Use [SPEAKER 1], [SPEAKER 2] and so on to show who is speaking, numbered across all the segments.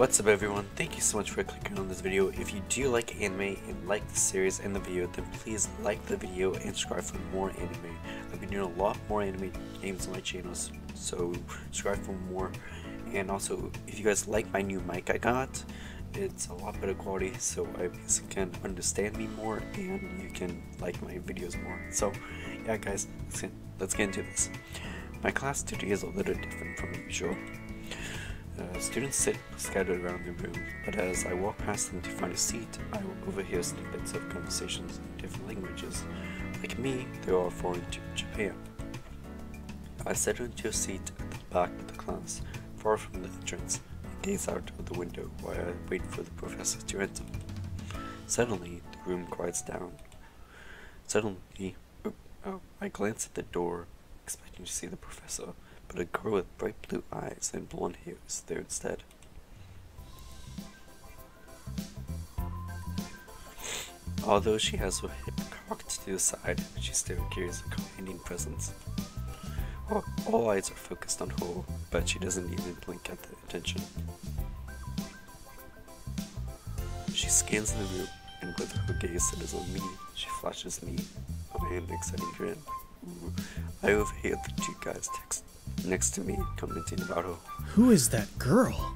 [SPEAKER 1] What's up everyone, thank you so much for clicking on this video. If you do like anime and like the series and the video, then please like the video and subscribe for more anime. I've been doing a lot more anime games on my channels, so subscribe for more. And also, if you guys like my new mic I got, it's a lot better quality, so I guess you can understand me more and you can like my videos more. So yeah guys, let's get into this. My class today is a little different from usual. Students sit scattered around the room, but as I walk past them to find a seat, I will overhear snippets of conversations in different languages. Like me, they are foreign to Japan. I settle into a seat at the back of the class, far from the entrance, and gaze out of the window while I wait for the professor to enter. Suddenly, the room quiets down. I glance at the door, expecting to see the professor, but a girl with bright blue eyes and blonde hair is there instead. Although she has her hip cocked to the side, she still carries a commanding presence. All eyes are focused on her, but she doesn't even blink at the attention. She scans the room, and with her gaze settles on me, she flashes me an exciting grin. I overhear the two guys next to me commenting about her.
[SPEAKER 2] Who is that girl?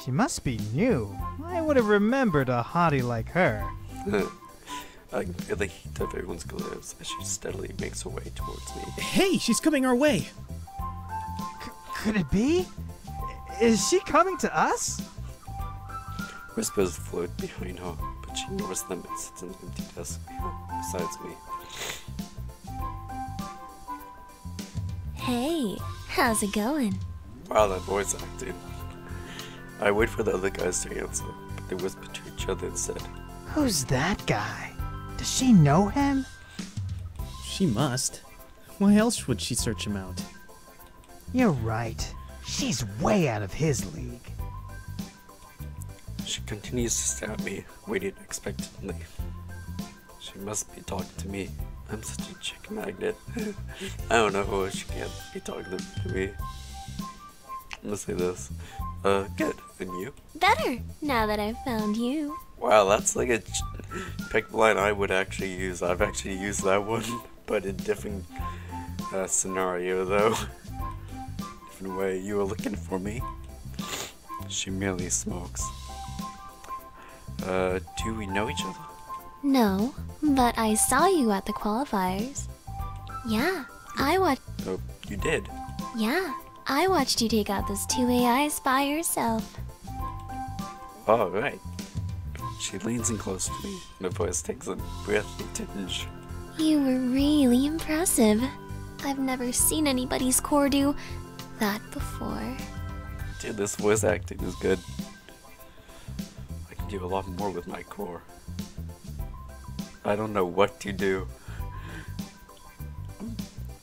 [SPEAKER 3] She must be new. I would have remembered a hottie like her.
[SPEAKER 1] I can feel the heat of everyone's glares as she steadily makes her way towards me.
[SPEAKER 2] Hey, she's coming our way!
[SPEAKER 3] Could it be? Is she coming to us?
[SPEAKER 1] Whispers float behind her, but she ignores them and sits in an empty desk besides me.
[SPEAKER 4] Hey, how's it going?
[SPEAKER 1] Wow, that voice acting. I wait for the other guys to answer, but they whisper to each other instead.
[SPEAKER 3] Who's that guy? Does she know him?
[SPEAKER 2] She must. Why else would she search him out?
[SPEAKER 3] You're right. She's way out of his league.
[SPEAKER 1] She continues to stare at me, waiting expectantly. She must be talking to me. I'm such a chick magnet. I don't know who she can't be talking to me. I'm gonna say this. Good. And you?
[SPEAKER 4] Better, now that I've found you.
[SPEAKER 1] Wow, that's like a pick line I would actually use. I've actually used that one, but in different scenario though. Different way. You were looking for me? She merely smokes. Do we know each other?
[SPEAKER 4] No, but I saw you at the qualifiers. Yeah, I watched.
[SPEAKER 1] Oh, you did?
[SPEAKER 4] Yeah, I watched you take out those two AIs by yourself.
[SPEAKER 1] Oh, right. She leans in close to me, and her voice takes a breathy tinge. You
[SPEAKER 4] were really impressive. I've never seen anybody's core do that before.
[SPEAKER 1] Dude, this voice acting is good. I can do a lot more with my core. I don't know what to do.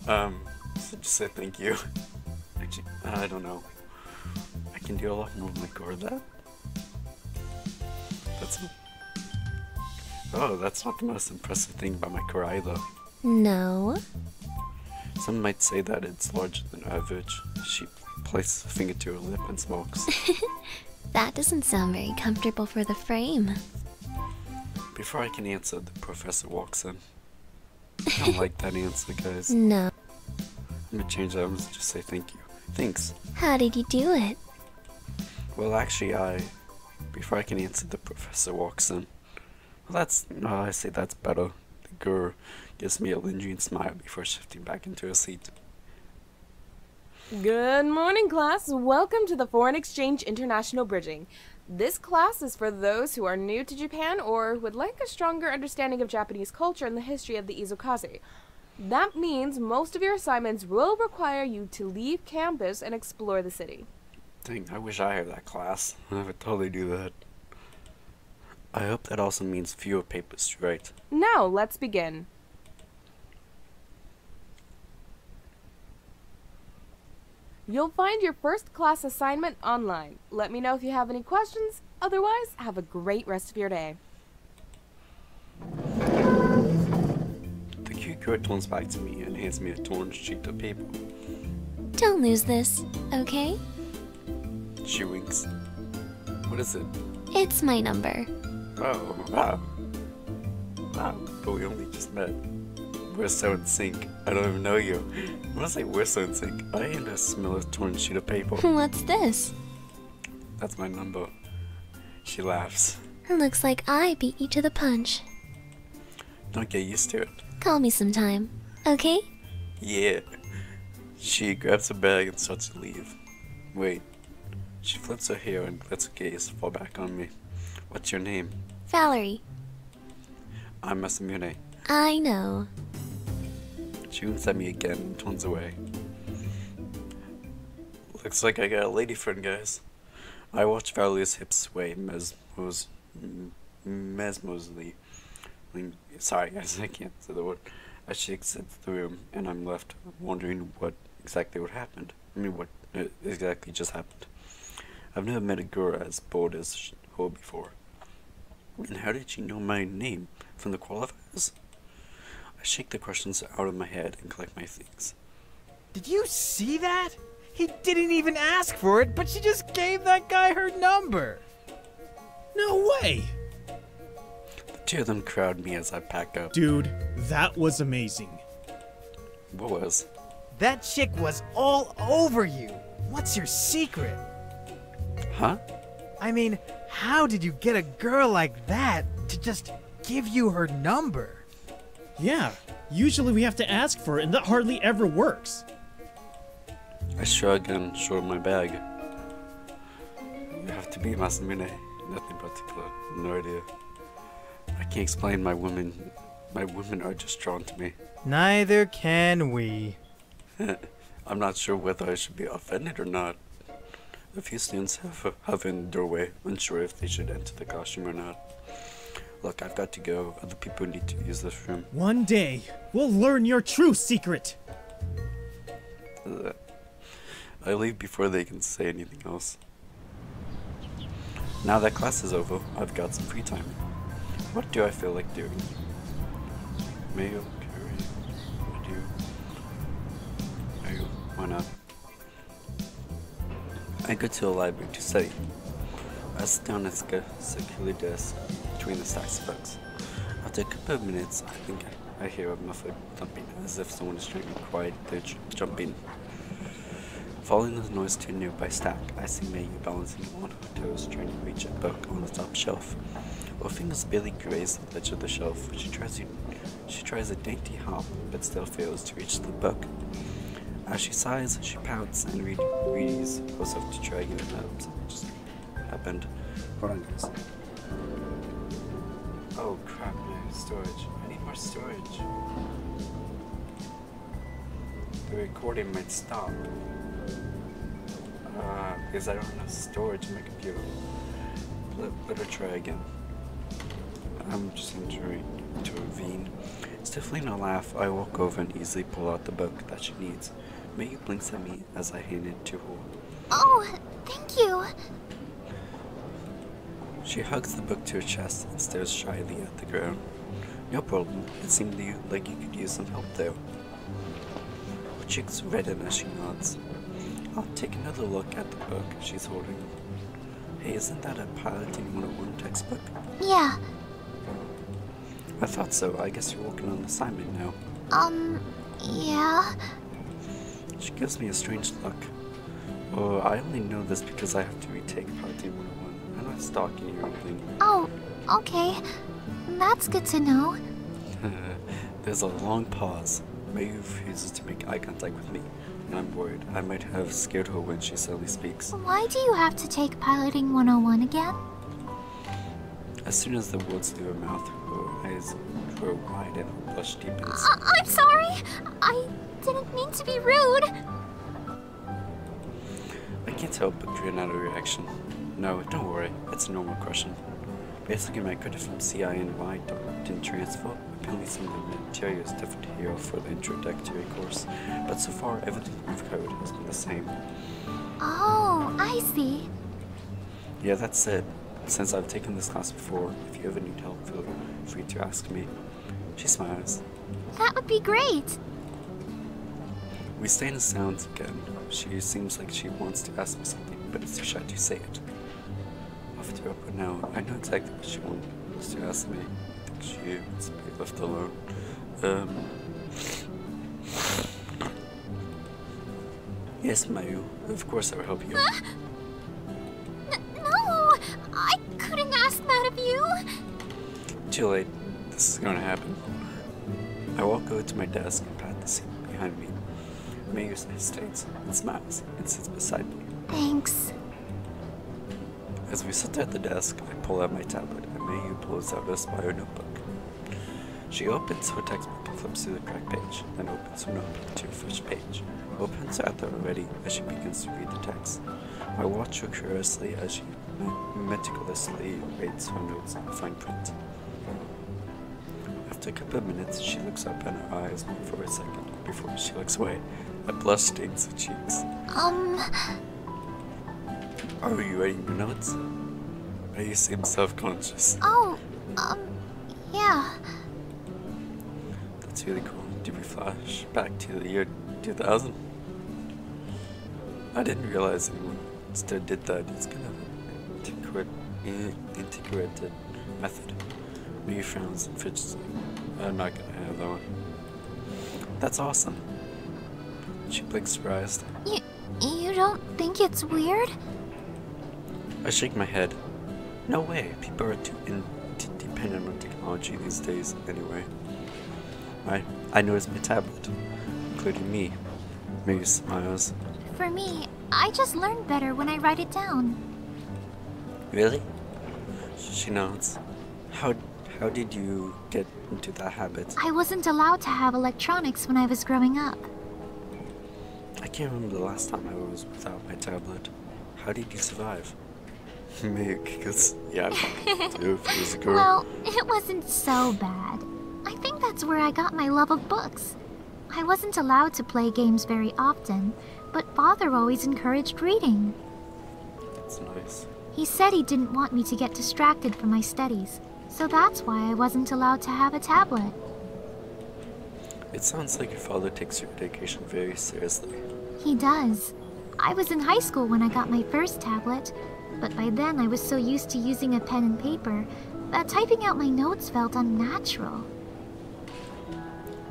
[SPEAKER 1] So just say thank you. Actually, I don't know. I can do a lot more with my core than that. That's not the most impressive thing about my core either.
[SPEAKER 4] No.
[SPEAKER 1] Some might say that it's larger than average. She places a finger to her lip and smokes.
[SPEAKER 4] That doesn't sound very comfortable for the frame.
[SPEAKER 1] Before I can answer, the professor walks in. I don't like that answer, guys.
[SPEAKER 4] No.
[SPEAKER 1] I'm gonna change that. I'm gonna just say thank you. Thanks.
[SPEAKER 4] How did you do it?
[SPEAKER 1] Well, actually, before I can answer, the professor walks in. Well, I say that's better. The girl gives me a lingering smile before shifting back into her seat.
[SPEAKER 5] Good morning, class. Welcome to the Foreign Exchange International Bridging. This class is for those who are new to Japan or would like a stronger understanding of Japanese culture and the history of the Izukaze. That means most of your assignments will require you to leave campus and explore the city.
[SPEAKER 1] Dang, I wish I had that class. I would totally do that. I hope that also means fewer papers to write.
[SPEAKER 5] Now, let's begin. You'll find your first class assignment online. Let me know if you have any questions. Otherwise, have a great rest of your day.
[SPEAKER 1] The cute girl turns back to me and hands me a torn sheet of paper.
[SPEAKER 4] Don't lose this, okay?
[SPEAKER 1] She winks. What is it?
[SPEAKER 4] It's my number.
[SPEAKER 1] Oh, wow. Wow, but we only just met. We're so in sync. I don't even know you. When I say we're so in sync, I ain't a smell a torn sheet of paper.
[SPEAKER 4] What's this?
[SPEAKER 1] That's my number. She laughs.
[SPEAKER 4] Looks like I beat you to the punch.
[SPEAKER 1] Don't get used to it.
[SPEAKER 4] Call me sometime, okay?
[SPEAKER 1] Yeah. She grabs her bag and starts to leave. Wait. She flips her hair and lets her gaze fall back on me. What's your name?
[SPEAKER 4] Valerie.
[SPEAKER 1] I'm Masamune.
[SPEAKER 4] I know.
[SPEAKER 1] She winks at me again and turns away. Looks like I got a lady friend, guys. I watch Valerie's hips sway mesmerously. Sorry, guys, I can't say the word. As she exits the room, and I'm left wondering what exactly what exactly just happened. I've never met a girl as bold as her before. And how did she know my name from the qualifiers? I shake the questions out of my head and collect my things.
[SPEAKER 3] Did you see that? He didn't even ask for it, but she just gave that guy her number.
[SPEAKER 2] No way!
[SPEAKER 1] The two of them crowd me as I pack up.
[SPEAKER 2] Dude, that was amazing.
[SPEAKER 1] What was?
[SPEAKER 3] That chick was all over you. What's your secret?
[SPEAKER 1] Huh?
[SPEAKER 3] I mean, how did you get a girl like that to just give you her number?
[SPEAKER 2] Yeah, usually we have to ask for it, and that hardly ever works.
[SPEAKER 1] I shrug and show my bag. You have to be Masamune. Nothing particular. No idea. I can't explain my women are just drawn to me.
[SPEAKER 3] Neither can we.
[SPEAKER 1] I'm not sure whether I should be offended or not. A few students have in the doorway, unsure if they should enter the classroom or not. Look, I've got to go. Other people need to use this room.
[SPEAKER 2] One day, we'll learn your true secret.
[SPEAKER 1] I leave before they can say anything else. Now that class is over, I've got some free time. What do I feel like doing? Mayo, curry, Mayo, why not? I go to the library to study. I sit down at the circular desk between the stacks of books. After a couple of minutes, I think I hear a muffled thumping, as if someone is trying to be quiet. They're jumping. Following the noise to a nearby stack, I see Maggie balancing on her toes, trying to reach a book on the top shelf. Her fingers barely graze the ledge of the shelf. She tries a dainty hop, but still fails to reach the book. As she sighs, she pouts and readies herself to try again. Something just happened. Hold on, guys. Oh crap, my storage. I need more storage. The recording might stop. Because I don't have enough storage in my computer. Let her try again. I'm just going to intervene. Stifling a laugh, I walk over and easily pull out the book that she needs. Maggie blinks at me as I hand it to her.
[SPEAKER 4] Oh, thank you.
[SPEAKER 1] She hugs the book to her chest and stares shyly at the ground. No problem. It seemed like you could use some help there. Her cheeks redden as she nods. I'll take another look at the book she's holding. Hey, isn't that a Piloting 101 textbook?
[SPEAKER 4] Yeah.
[SPEAKER 1] I thought so. I guess you're working on the assignment now.
[SPEAKER 4] Yeah.
[SPEAKER 1] She gives me a strange look. Oh, I only know this because I have to retake Piloting 101. I'm not stalking you or anything.
[SPEAKER 4] Oh, okay. That's good to know.
[SPEAKER 1] There's a long pause. Maggie refuses to make eye contact with me, and I'm worried. I might have scared her when she suddenly speaks.
[SPEAKER 4] Why do you have to take Piloting 101 again?
[SPEAKER 1] As soon as the words leave her mouth, her eyes grow wide and her blush deepens.
[SPEAKER 4] I'm sorry. I didn't mean to be rude.
[SPEAKER 1] I can't help but grin at her reaction. No, don't worry. It's a normal question. Basically, my credit from CINY didn't transfer. Apparently, some of the material is different here for the introductory course, but so far, everything we've heard has been the same.
[SPEAKER 4] Oh, I see.
[SPEAKER 1] Yeah, that's it. Since I've taken this class before, if you ever need help, feel free to ask me. She smiles.
[SPEAKER 4] That would be great.
[SPEAKER 1] We stay in silence again. She seems like she wants to ask me something, but is too shy to say it. Her lift her up, but now I know exactly what she wants to ask me. I think she wants to be left alone. Yes, Mayu. Of course I will help you.
[SPEAKER 4] No! I couldn't ask that of you!
[SPEAKER 1] Too late. This is gonna happen. I walk over to my desk and pat the seat behind me. Mayu hesitates and smiles and sits beside me.
[SPEAKER 4] Thanks.
[SPEAKER 1] As we sit at the desk, I pull out my tablet and Mayu pulls out a spiral notebook. She opens her textbook and flips through the correct page, then opens her notebook to the first page. Opens her at the already as she begins to read the text. I watch her curiously as she meticulously reads her notes in fine print. After a couple of minutes, she looks up and her eyes move for a second before she looks away. A blush stains her cheeks. Are you writing your notes? You seem self-conscious.
[SPEAKER 4] Yeah.
[SPEAKER 1] That's really cool. Do we flash back to the year 2000? I didn't realize anyone still did that. It's kind of an integrated method. Mayu frowns and fidgets. I'm not gonna have that one. That's awesome. She blinks surprised.
[SPEAKER 4] You don't think it's weird?
[SPEAKER 1] I shake my head. No way. People are too dependent on technology these days anyway. I notice my tablet, including me. Mayu smiles.
[SPEAKER 4] For me, I just learn better when I write it down.
[SPEAKER 1] Really? She nods. How did you get into that habit?
[SPEAKER 4] I wasn't allowed to have electronics when I was growing up.
[SPEAKER 1] I can't remember the last time I was without my tablet. How did you survive? Maybe because, yeah, I do if it was a girl.
[SPEAKER 4] Well, it wasn't so bad. I think that's where I got my love of books. I wasn't allowed to play games very often, but Father always encouraged reading.
[SPEAKER 1] That's nice.
[SPEAKER 4] He said he didn't want me to get distracted from my studies, so that's why I wasn't allowed to have a tablet.
[SPEAKER 1] It sounds like your father takes your education very seriously.
[SPEAKER 4] He does. I was in high school when I got my first tablet, but by then I was so used to using a pen and paper that typing out my notes felt unnatural.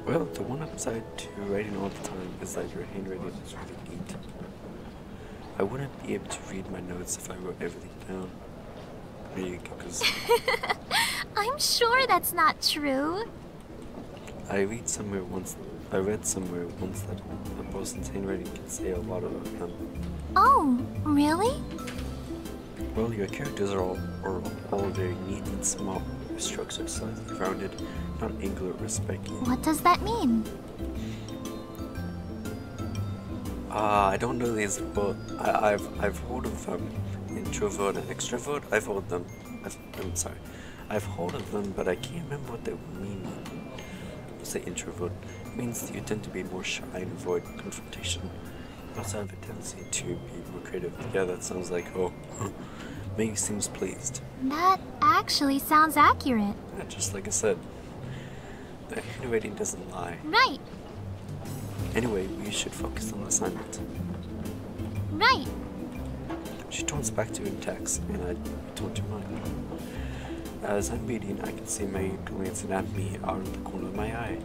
[SPEAKER 1] Well, the one upside to writing all the time is that your handwriting is really neat. I wouldn't be able to read my notes if I wrote everything down. Maybe because
[SPEAKER 4] I'm sure that's not true.
[SPEAKER 1] I read somewhere once that a person's handwriting can say a lot about them.
[SPEAKER 4] Oh, really?
[SPEAKER 1] Well, your characters are all very neat and small. Your strokes are slightly rounded, not angular or spiky.
[SPEAKER 4] What does that mean?
[SPEAKER 1] I don't know these, but I've heard of them. Introvert and extrovert. I've heard them. I've heard of them, but I can't remember what they mean. Say introvert means you tend to be more shy and avoid confrontation. You also have a tendency to be more creative. Yeah, that sounds like Mayu seems pleased.
[SPEAKER 4] That actually sounds accurate.
[SPEAKER 1] Yeah, just like I said, the handwriting doesn't lie.
[SPEAKER 4] Right.
[SPEAKER 1] Anyway, we should focus on the assignment.
[SPEAKER 4] Right.
[SPEAKER 1] She turns back to her text, and I turn to mine. As I'm reading, I can see Mayu glancing at me out of the corner of my eye.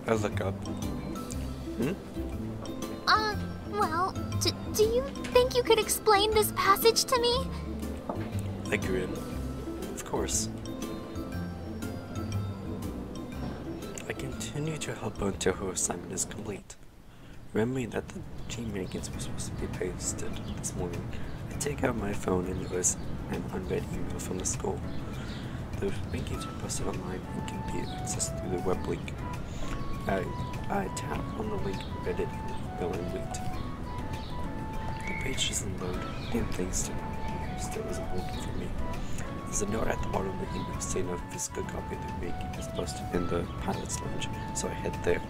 [SPEAKER 1] I look up.
[SPEAKER 4] Well, do you think you could explain this passage to me?
[SPEAKER 1] I grin. Of course. I continue to help her until her assignment is complete. Remembering that the team rankings were supposed to be posted this morning, I take out my phone and notice an unread email from the school. The rankings are posted online and can be accessed through the web link. I tap on the link and read it in the email and wait. The page doesn't load, and thanks to still isn't working for me. There's a note at the bottom of the email saying a physical copy of the ranking is posted in the pilot's lounge, so I head there.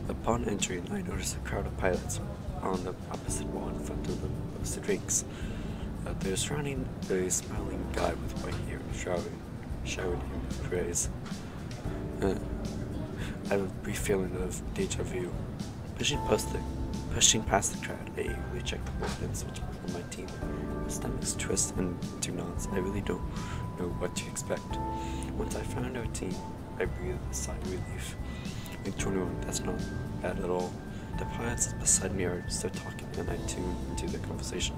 [SPEAKER 1] Upon entering, I notice a crowd of pilots on the opposite wall in front of the posted ranks. They're surrounding a smiling guy with white hair and showering him with praise. I have a brief feeling of deja vu. Pushing past the crowd, I eagerly check the board and switch from my team. My stomachs twist and do knots. I really don't know what to expect. Once I found our team, I breathed a sigh of relief. Week 21, that's not bad at all. The pilots beside me are still talking and I tune into the conversation.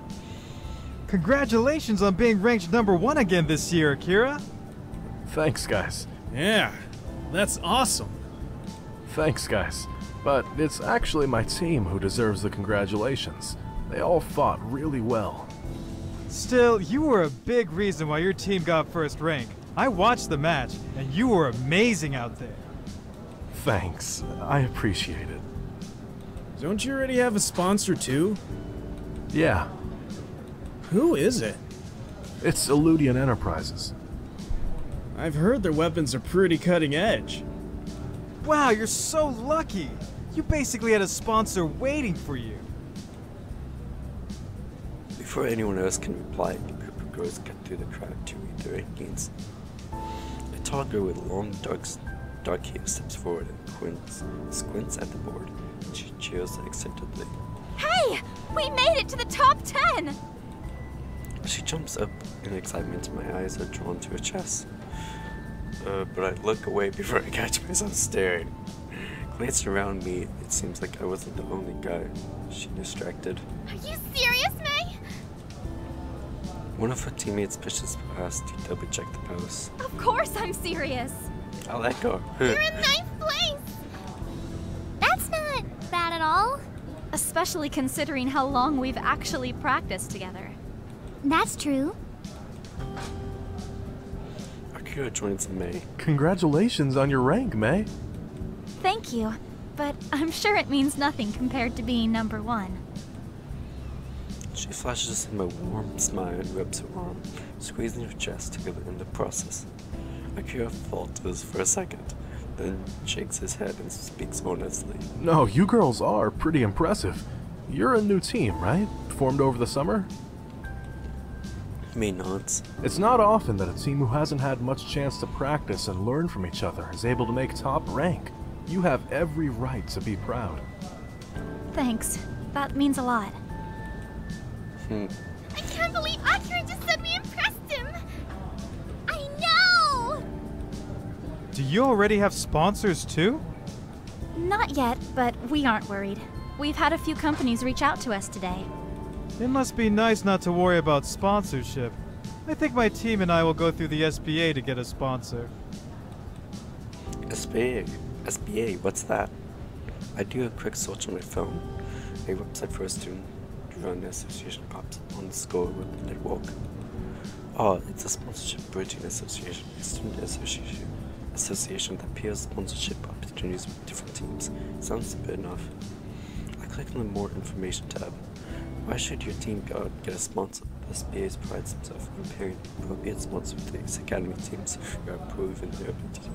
[SPEAKER 3] Congratulations on being ranked #1 again this year, Akira.
[SPEAKER 6] Thanks, guys.
[SPEAKER 2] Yeah, that's awesome.
[SPEAKER 6] Thanks, guys. But it's actually my team who deserves the congratulations. They all fought really well.
[SPEAKER 3] Still, you were a big reason why your team got first rank. I watched the match, and you were amazing out there.
[SPEAKER 6] Thanks. I appreciate it.
[SPEAKER 2] Don't you already have a sponsor too?
[SPEAKER 6] Yeah,
[SPEAKER 2] Who is it?
[SPEAKER 6] it's Eludian Enterprises.
[SPEAKER 2] I've heard their weapons are pretty cutting edge.
[SPEAKER 3] Wow, you're so lucky. You basically had a sponsor waiting for you.
[SPEAKER 1] Before anyone else can reply, a group of girls cut through the crowd to read their rankings. A tall girl with long, dark hair steps forward and squints at the board. She cheers excitedly.
[SPEAKER 4] Hey! We made it to the top 10!
[SPEAKER 1] She jumps up in excitement and my eyes are drawn to her chest. But I look away before I catch myself staring. Glancing around me, it seems like I wasn't the only guy. She distracted.
[SPEAKER 4] Are you serious, May?
[SPEAKER 1] One of her teammates pushes past to double check the post.
[SPEAKER 4] Of course I'm serious.
[SPEAKER 1] I'll echo.
[SPEAKER 4] You're in 9th place! That's not bad at all. Especially considering how long we've actually practiced together. That's true.
[SPEAKER 1] Akira joins May.
[SPEAKER 6] Congratulations on your rank, May.
[SPEAKER 4] Thank you, but I'm sure it means nothing compared to being #1.
[SPEAKER 1] She flashes him a warm smile and rubs her arm, squeezing her chest together in the process. Akira falters for a second, then shakes his head and speaks honestly.
[SPEAKER 6] No, you girls are pretty impressive. You're a new team, right? Formed over the summer?
[SPEAKER 1] May nods.
[SPEAKER 6] It's not often that a team who hasn't had much chance to practice and learn from each other is able to make top rank. You have every right to be proud.
[SPEAKER 4] Thanks. That means a lot.
[SPEAKER 1] Hmm.
[SPEAKER 4] I can't believe Akira just said we impressed him! I know!
[SPEAKER 3] Do you already have sponsors too?
[SPEAKER 4] Not yet, but we aren't worried. We've had a few companies reach out to us today.
[SPEAKER 3] It must be nice not to worry about sponsorship. I think my team and I will go through the SBA to get a sponsor.
[SPEAKER 1] SBA, what's that? I do a quick search on my phone. A website for a student-run association pops up on the score with the network. Oh, it's a sponsorship bridging association, a student association that pairs sponsorship opportunities with different teams. Sounds good enough. I click on the more information tab. Why should your team get a sponsor? The SBA prides themselves on pairing appropriate sponsors with these academy teams who have proven their ability.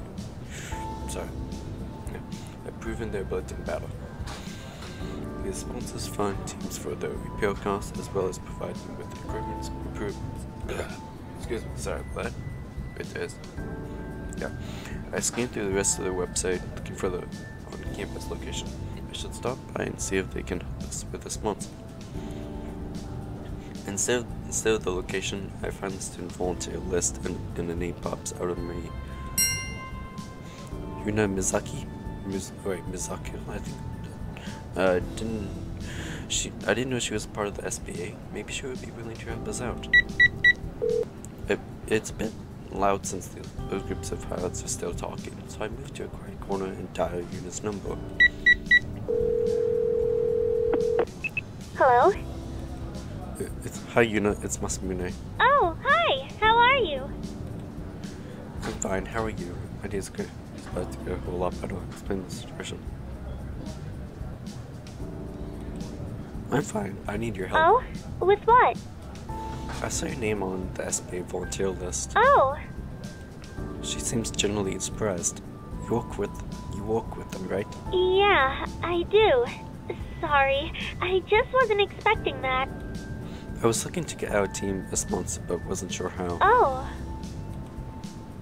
[SPEAKER 1] Have proven their ability in battle. The sponsors fund teams for their repair costs as well as provide them with equipment improvements. Excuse me, sorry about that. It is. Yeah. I scanned through the rest of their website looking for the on-campus location. I should stop by and see if they can help us with a sponsor. Instead of the location, I find the student volunteer list and the name pops out of me. Yuna Mizaki? Mizaki, I think. I didn't know she was part of the SBA. Maybe she would be willing to help us out. It's been loud since those groups of pilots are still talking, so I moved to a quiet corner and dialed Yuna's number.
[SPEAKER 7] Hello?
[SPEAKER 1] Hi Yuna, it's Masamune.
[SPEAKER 7] Oh, hi! How are you?
[SPEAKER 1] I'm fine, how are you? My day's good. It's about to get a whole lot better. Explain the situation. I'm fine. I need your help.
[SPEAKER 7] Oh? With what?
[SPEAKER 1] I saw your name on the SBA volunteer list.
[SPEAKER 7] Oh!
[SPEAKER 1] She seems genuinely surprised. You work with them, right?
[SPEAKER 7] Yeah, I do. Sorry, I just wasn't expecting that.
[SPEAKER 1] I was looking to get our team a sponsor, but wasn't sure how.
[SPEAKER 7] Oh.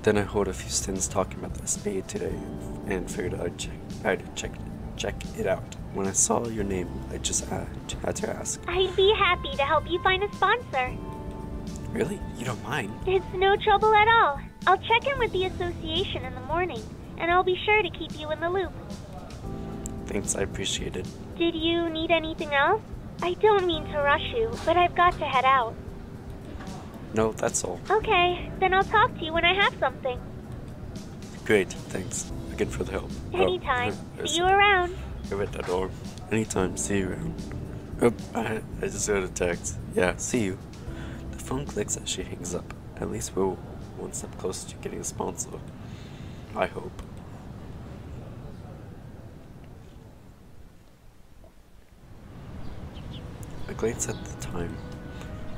[SPEAKER 1] Then I heard a few students talking about the SBA today, and figured I'd check it out. When I saw your name, I just had to ask.
[SPEAKER 7] I'd be happy to help you find a sponsor.
[SPEAKER 1] Really? You don't mind?
[SPEAKER 7] It's no trouble at all. I'll check in with the association in the morning, and I'll be sure to keep you in the loop.
[SPEAKER 1] Thanks, I appreciate it.
[SPEAKER 7] Did you need anything else? I don't mean to rush you, but I've got to head out.
[SPEAKER 1] No, that's all.
[SPEAKER 7] Okay, then I'll talk to you when I have something.
[SPEAKER 1] Great, thanks again for the help.
[SPEAKER 7] Anytime. See you around.
[SPEAKER 1] I read that door. Anytime, see you around. Oh, I just got a text. Yeah, see you. The phone clicks as she hangs up. At least we're one step closer to getting a sponsor. I hope. I glance at the time.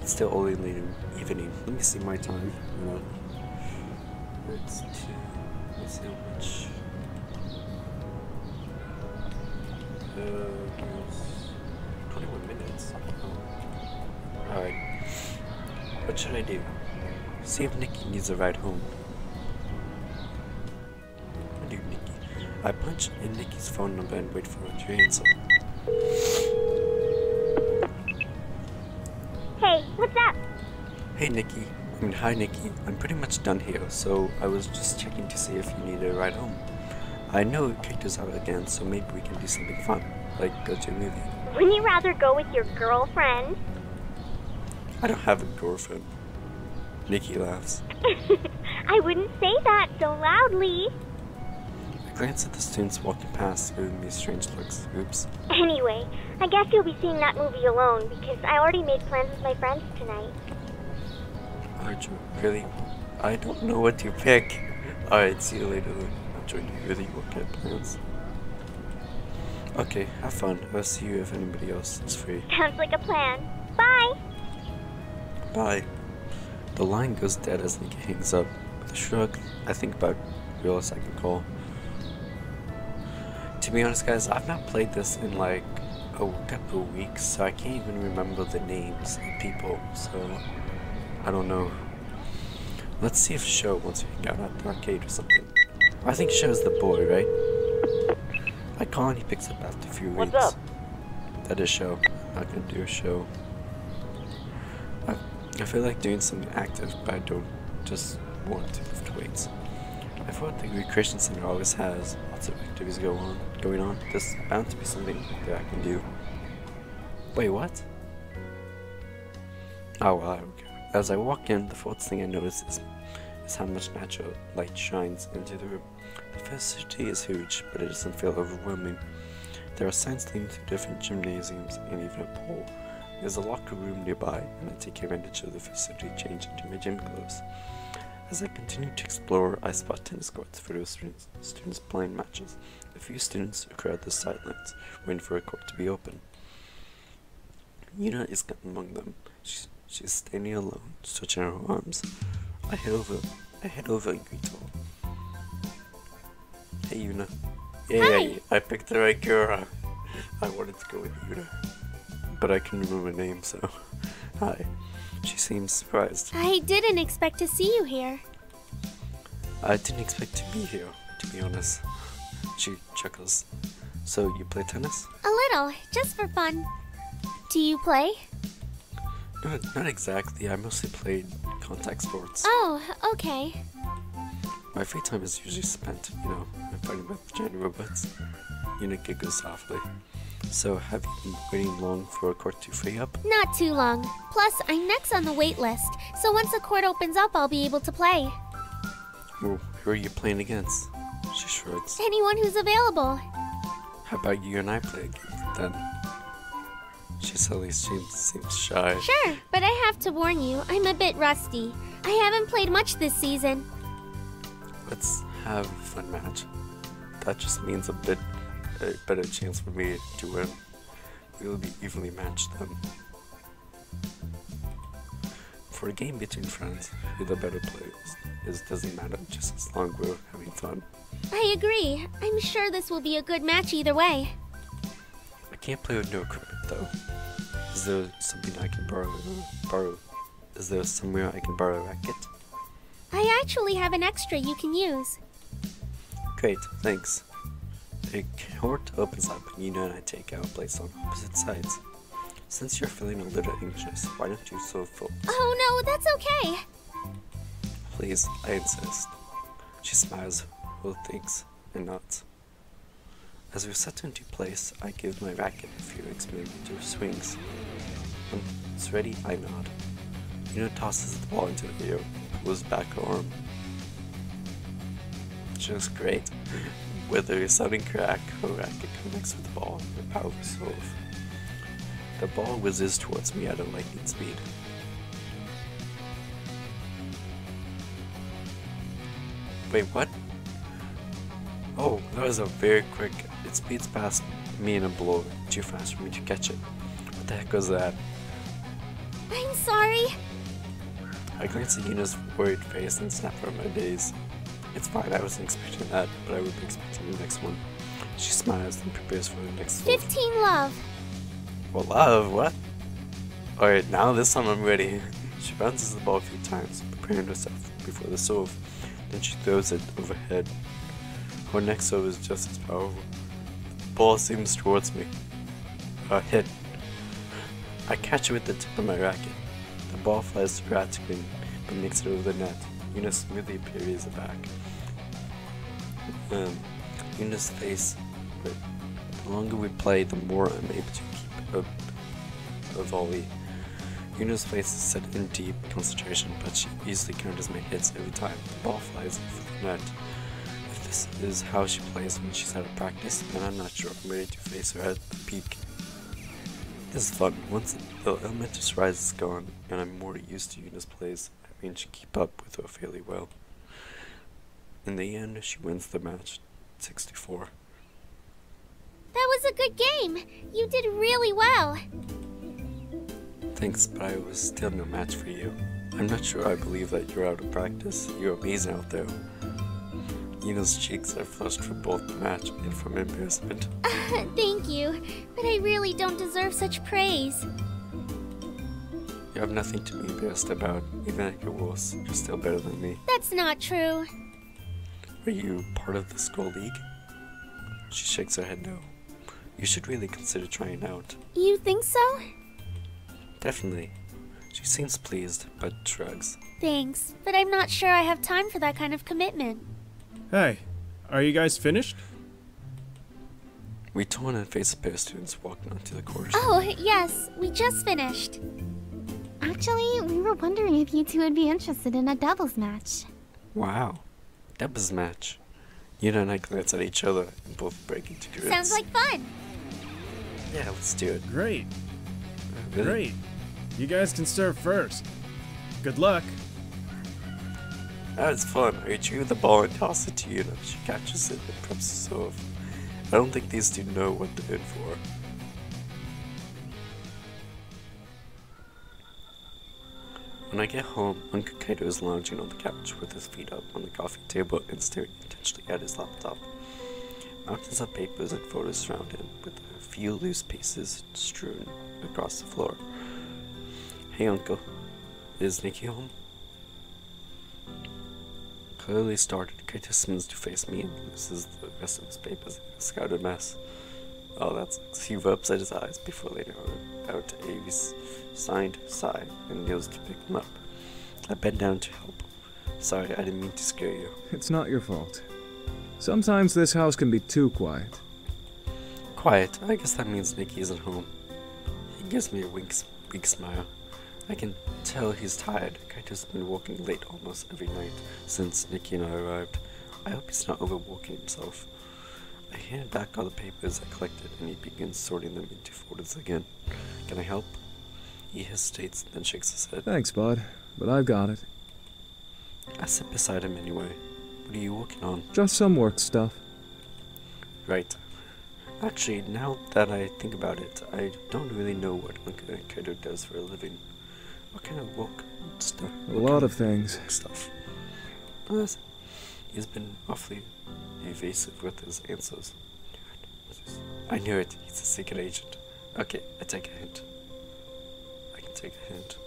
[SPEAKER 1] It's still early in the evening. Let me see my time. It's 2. Let's see how much. It's 21 minutes. Oh. Alright. What should I do? See if Nikki needs a ride home. I do Nikki. I punch in Nikki's phone number and wait for her to answer.
[SPEAKER 7] Hey, what's up?
[SPEAKER 1] Hey Nikki. Hi Nikki. I'm pretty much done here, so I was just checking to see if you need a ride home. I know Kato's out again, so maybe we can do something fun, like go to a movie.
[SPEAKER 7] Wouldn't you rather go with your girlfriend?
[SPEAKER 1] I don't have a girlfriend. Nikki laughs.
[SPEAKER 7] I wouldn't say that so loudly.
[SPEAKER 1] I glance at the students walking past, giving me strange looks. Oops.
[SPEAKER 7] Anyway, I guess you'll be seeing that movie alone, because I already made plans with my friends tonight.
[SPEAKER 1] Aren't you really? I don't know what to pick. Alright, see you later. I'll join you with your get plans. Okay, have fun. I'll see you if anybody else is free.
[SPEAKER 7] Sounds like a plan. Bye!
[SPEAKER 1] Bye. The line goes dead as Nikki hangs up. With a shrug, I think about realize I can call. To be honest guys, I've not played this in like a couple of weeks, so I can't even remember the names of people, so I don't know. Let's see if Sho wants to hang out at the arcade or something. I think Sho's the boy, right? I call and he picks up after a few weeks.
[SPEAKER 8] What's up?
[SPEAKER 1] That is Sho. I'm not gonna do a show. I feel like doing something active, but I don't just want to lift weights. I thought the recreation center always has lots of activities going on. There's bound to be something that I can do. Wait, what? Oh well, I don't care. As I walk in, the first thing I notice is how much natural light shines into the room. The facility is huge, but it doesn't feel overwhelming. There are signs leading to different gymnasiums and even a pool. There's a locker room nearby, and I take advantage of the facility to change into my gym clothes. As I continue to explore, I spot tennis courts for those students playing matches. A few students crowd the sidelines, waiting for a court to be open. Yuna is among them. She's standing alone, stretching her arms. I head over and greet her. Hey Yuna. Yay, I picked the right girl. I wanted to go with Yuna, but I couldn't remember her name, so hi. She seems surprised.
[SPEAKER 9] I didn't expect to see you here.
[SPEAKER 1] I didn't expect to be here, to be honest. She chuckles. So you play tennis?
[SPEAKER 9] A little, just for fun. Do you play?
[SPEAKER 1] No, not exactly. I mostly played contact sports.
[SPEAKER 9] Oh, okay.
[SPEAKER 1] My free time is usually spent, fighting with giant robots. Yuna giggles softly. So, have you been waiting long for a court to free up?
[SPEAKER 9] Not too long. Plus, I'm next on the wait list, so once the court opens up, I'll be able to play.
[SPEAKER 1] Well, who are you playing against? She shrugs.
[SPEAKER 9] Anyone who's available.
[SPEAKER 1] How about you and I play a game then? She suddenly seems shy.
[SPEAKER 9] Sure, but I have to warn you, I'm a bit rusty. I haven't played much this season.
[SPEAKER 1] Let's have a fun match. That just means a better chance for me to win. We will be evenly matched then. For a game between friends, who the better player is doesn't matter, just as long as we're having fun.
[SPEAKER 9] I agree. I'm sure this will be a good match either way.
[SPEAKER 1] I can't play with no equipment though. Is there something I can borrow? Is there somewhere I can borrow a racket?
[SPEAKER 9] I actually have an extra you can use.
[SPEAKER 1] Great, thanks. A court opens up and Yuna and I take our place on opposite sides. Since you're feeling a little anxious, why don't you so full?
[SPEAKER 9] Oh no, that's okay.
[SPEAKER 1] Please, I insist. She smiles, with thanks, and nods. As we set into place, I give my racket a few experimental swings. When it's ready, I nod. Yuna tosses the ball into the air, pulls back her arm. Just great. With a sudden crack, her racket connects with the ball and powers off. The ball whizzes towards me at a lightning speed. Wait, what? Oh, that was a very quick. It speeds past me in a blow, too fast for me to catch it. What the heck was that?
[SPEAKER 9] I'm sorry.
[SPEAKER 1] I glance at Yuna's worried face and snap her my days. It's fine, I wasn't expecting that, but I would be expecting the next one. She smiles and prepares for the next
[SPEAKER 9] 15 love.
[SPEAKER 1] Well, love, what? Alright, now this time I'm ready. She bounces the ball a few times, preparing herself before the serve. Then she throws it overhead. Her next serve is just as powerful. The ball seems towards me. A hit. I catch it with the tip of my racket. The ball flies erratically, but makes it over the net. Yuna smoothly parries it back. Yuna's face. But the longer we play, the more I'm able to keep up a volley. Yuna's face is set in deep concentration, but she easily counters my hits every time the ball flies over the net. If this is how she plays when she's out of practice, then I'm not sure I'm ready to face her at the peak. This is fun. Once the elementary rise is gone, and I'm more used to Yuna's plays, I manage to keep up with her fairly well. In the end, she wins the match, 64.
[SPEAKER 9] That was a good game. You did really well.
[SPEAKER 1] Thanks, but I was still no match for you. I'm not sure I believe that you're out of practice. You're amazing out there. Yuna's cheeks are flushed from both the match and from embarrassment.
[SPEAKER 9] Thank you, but I really don't deserve such praise.
[SPEAKER 1] You have nothing to be embarrassed about. Even at your worst, you're still better than me.
[SPEAKER 9] That's not true.
[SPEAKER 1] Are you part of the school league? She shakes her head no. You should really consider trying out.
[SPEAKER 9] You think so?
[SPEAKER 1] Definitely. She seems pleased, but shrugs.
[SPEAKER 9] Thanks, but I'm not sure I have time for that kind of commitment.
[SPEAKER 2] Hey, are you guys finished?
[SPEAKER 1] We turn and face a pair of students walking onto the course.
[SPEAKER 9] Oh, yes, we just finished.
[SPEAKER 4] Actually, we were wondering if you two would be interested in a doubles match.
[SPEAKER 1] Wow. Doubles match. Yuna and I glance at each other and both break into grins.
[SPEAKER 9] Sounds like fun.
[SPEAKER 1] Yeah, let's do it.
[SPEAKER 2] Great.
[SPEAKER 1] Really?
[SPEAKER 2] Great. You guys can serve first. Good luck.
[SPEAKER 1] That was fun. I retrieve the ball and toss it to Yuna. She catches it and preps to serve. I don't think these two know what they're in for. When I get home, Uncle Kaito is lounging on the couch with his feet up on the coffee table and staring intently at his laptop. Mountains of papers and photos surround him, with a few loose pieces strewn across the floor. Hey, Uncle. Is Nikki home? Clearly started, Kaito spins to face me and loses the rest of his papers in a scattered mess. Oh, that's he rubs at his eyes before letting out a signed sigh and kneels to pick him up. I bend down to help. Sorry, I didn't mean to scare you.
[SPEAKER 8] It's not your fault. Sometimes this house can be too quiet.
[SPEAKER 1] Quiet? I guess that means Nikki isn't home. He gives me a weak smile. I can tell he's tired. Kaito's been working late almost every night since Nikki and I arrived. I hope he's not overworking himself. I hand back all the papers I collected and he begins sorting them into folders again. Can I help? He hesitates, then shakes his head.
[SPEAKER 8] Thanks, bud, but I've got it.
[SPEAKER 1] I sit beside him anyway. What are you working on?
[SPEAKER 8] Just some work stuff.
[SPEAKER 1] Right. Actually, now that I think about it, I don't really know what Uncle Kaito does for a living. What kind of work stuff?
[SPEAKER 8] A lot of things.
[SPEAKER 1] Stuff. He's been awfully evasive with his answers. I knew it. He's a secret agent. Okay, I take a hint. I can take a hint.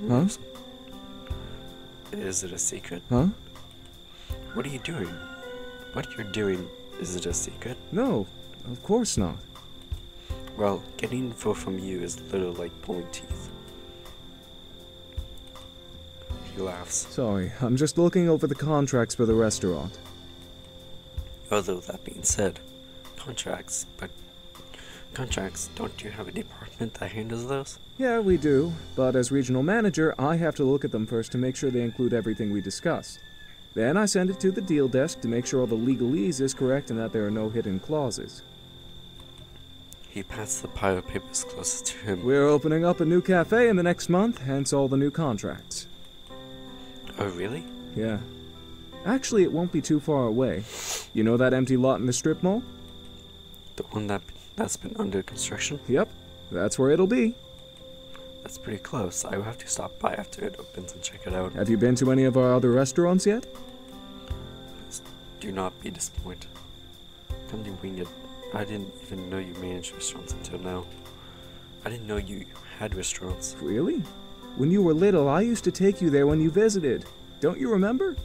[SPEAKER 8] Huh?
[SPEAKER 1] Is it a secret?
[SPEAKER 8] Huh?
[SPEAKER 1] What are you doing? What you're doing, is it a secret?
[SPEAKER 8] No, of course not.
[SPEAKER 1] Well, getting info from you is literally like pulling teeth. He laughs.
[SPEAKER 8] Sorry, I'm just looking over the contracts for the restaurant.
[SPEAKER 1] Although that being said, contracts, don't you have a department that handles those?
[SPEAKER 8] Yeah, we do, but as regional manager, I have to look at them first to make sure they include everything we discussed. Then I send it to the deal desk to make sure all the legalese is correct and that there are no hidden clauses.
[SPEAKER 1] He passed the pile of papers closest to him.
[SPEAKER 8] We're opening up a new cafe in the next month, hence all the new contracts.
[SPEAKER 1] Oh, really?
[SPEAKER 8] Yeah. Actually, it won't be too far away. You know that empty lot in the strip mall?
[SPEAKER 1] The one that's been under construction?
[SPEAKER 8] Yep, that's where it'll be.
[SPEAKER 1] That's pretty close. I will have to stop by after it opens and check it out.
[SPEAKER 8] Have you been to any of our other restaurants yet?
[SPEAKER 1] Do not be disappointed. Come to wing it. I didn't even know you managed restaurants until now. I didn't know you had restaurants.
[SPEAKER 8] Really? When you were little, I used to take you there when you visited. Don't you remember?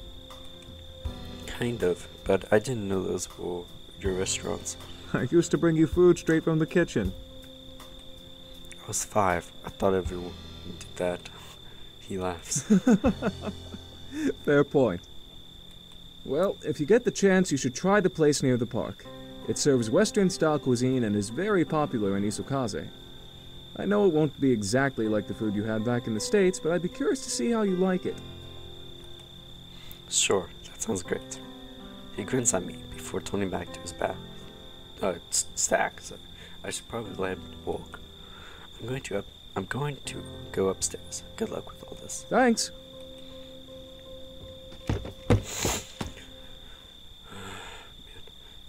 [SPEAKER 1] Kind of, but I didn't know those were your restaurants.
[SPEAKER 8] I used to bring you food straight from the kitchen.
[SPEAKER 1] I was 5. I thought everyone did that. He laughs.
[SPEAKER 8] Fair point. Well, if you get the chance, you should try the place near the park. It serves Western-style cuisine and is very popular in Isokaze. I know it won't be exactly like the food you had back in the States, but I'd be curious to see how you like it.
[SPEAKER 1] Sure, that sounds great. He grins at me before turning back to his bag. Stack, so I should probably let him walk. I'm going to go upstairs. Good luck with all this.
[SPEAKER 8] Thanks.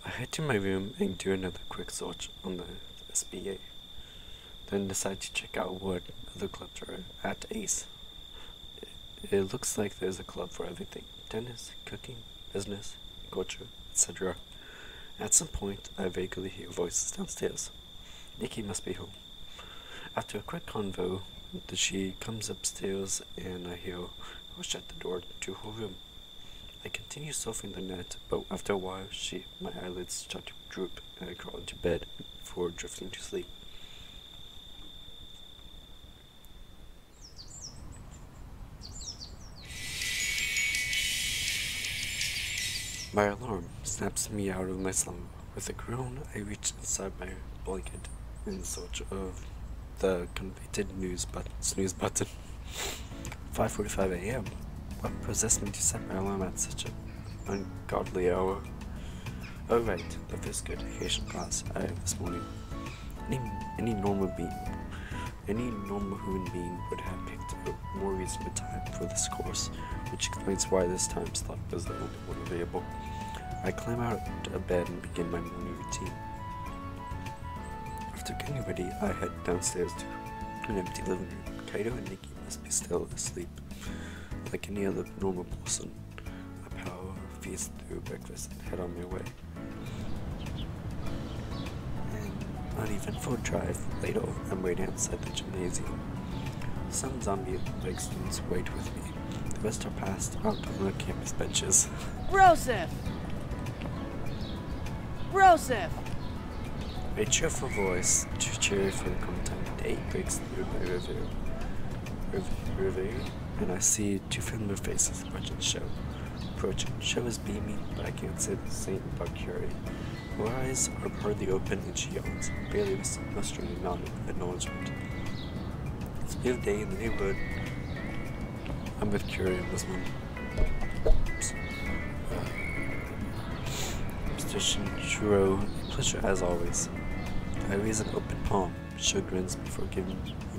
[SPEAKER 1] I head to my room and do another quick search on the SBA. Then decide to check out what other clubs are at Ace. It looks like there's a club for everything. Tennis, cooking, business, culture, etc. At some point, I vaguely hear voices downstairs. Nikki must be home. After a quick convo, she comes upstairs and I hear her shut the door to her room. I continue surfing the net, but after a while, my eyelids start to droop and I crawl into bed before drifting to sleep. My alarm snaps me out of my slumber. With a groan, I reach inside my blanket in search of the convicted snooze button. 5:45 a.m. What possessed me to set my alarm at such an ungodly hour? Oh right, the physical education class I have this morning. Any normal human being would have picked a more reasonable time for this course, which explains why this time slot was the only one available. I climb out of bed and begin my morning routine. After getting ready, I head downstairs to an empty living room. Kaito and Nikki must be still asleep. Like any other normal person, I power feast through breakfast and head on my way. And not even for a drive later, I'm waiting outside the gymnasium. Some zombie-like students wait with me. The rest are passed out on the campus benches.
[SPEAKER 10] Broseph! Broseph!
[SPEAKER 1] A cheerful voice, too cheery for the common time of day, breaks through my reverie, and I see two familiar faces watching the show. Approaching. Show is beaming, but I can't say the same about Curie. Her eyes are partly open and she yawns, barely mustering a nod of acknowledgement. It's a beautiful day in the neighborhood. I'm with Curie on this one. Mr. Shinjiro, pleasure as always. I raise an open palm. Show grins before giving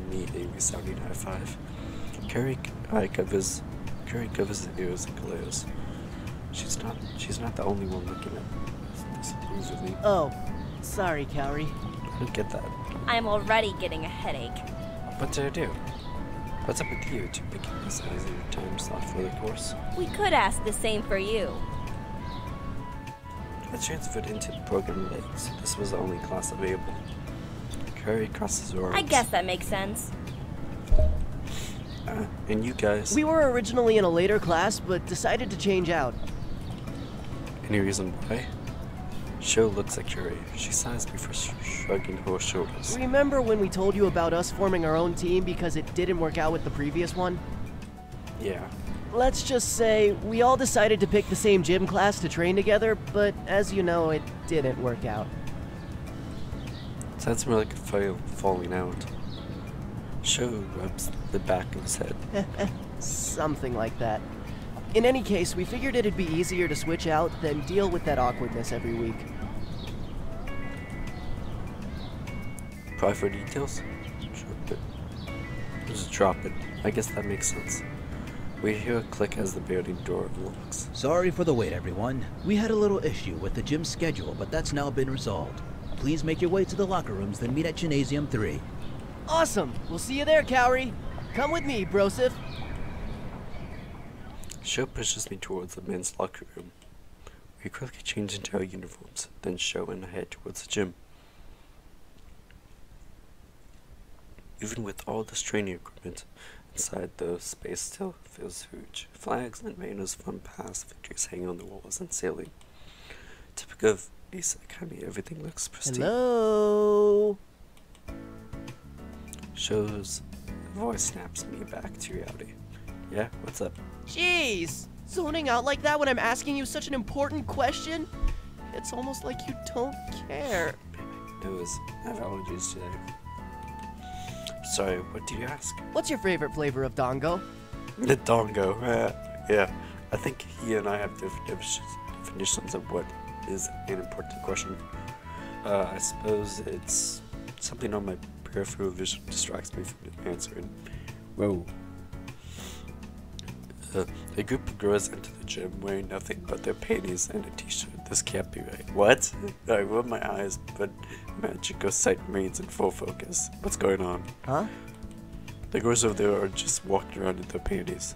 [SPEAKER 1] me a resounding high five. Curie covers the ears and glares. She's not the only one looking at this disapprovingly.
[SPEAKER 10] Oh, sorry, Kaori.
[SPEAKER 1] I don't get that.
[SPEAKER 11] I'm already getting a headache.
[SPEAKER 1] What did I do? What's up with you to picking this as your time slot for the course?
[SPEAKER 11] We could ask the same for you.
[SPEAKER 1] I transferred into the program late, so this was the only class available. Curie crosses her arms.
[SPEAKER 11] I guess that makes sense.
[SPEAKER 1] And you guys?
[SPEAKER 10] We were originally in a later class, but decided to change out.
[SPEAKER 1] Any reason why? Sho looks at Curie. She sighs before shrugging her shoulders.
[SPEAKER 10] Remember when we told you about us forming our own team because it didn't work out with the previous one?
[SPEAKER 1] Yeah.
[SPEAKER 10] Let's just say we all decided to pick the same gym class to train together, but as you know, it didn't work out.
[SPEAKER 1] Sounds more like a falling out. Sho rubs the back of his head.
[SPEAKER 10] Something like that. In any case, we figured it'd be easier to switch out than deal with that awkwardness every week.
[SPEAKER 1] Probably for details? Drop it. Just drop it. I guess that makes sense. We hear a click as the building door locks.
[SPEAKER 12] Sorry for the wait, everyone. We had a little issue with the gym schedule, but that's now been resolved. Please make your way to the locker rooms, then meet at Gymnasium 3.
[SPEAKER 10] Awesome! We'll see you there, Cowrie. Come with me, Broseph.
[SPEAKER 1] Sho pushes me towards the men's locker room. We quickly change into our uniforms, then Sho and I head towards the gym. Even with all this training equipment, inside the space still feels huge. Flags and banners from past victories hanging on the walls and ceiling. Typical of Ace Academy, everything looks pristine.
[SPEAKER 10] Hello?
[SPEAKER 1] Sho's voice snaps me back to reality. Yeah, what's up?
[SPEAKER 10] Jeez! Zoning out like that when I'm asking you such an important question? It's almost like you don't care.
[SPEAKER 1] I have allergies today. Sorry, what do you ask?
[SPEAKER 10] What's your favorite flavor of Dongo?
[SPEAKER 1] The Dongo, yeah. I think he and I have different definitions of what is an important question. I suppose it's something on my peripheral vision distracts me from answering. Whoa. A group of girls enter the gym wearing nothing but their panties and a t-shirt. This can't be right. What? I rub my eyes, but magical sight remains in full focus. What's going on?
[SPEAKER 10] Huh?
[SPEAKER 1] The girls over there are just walking around in their panties.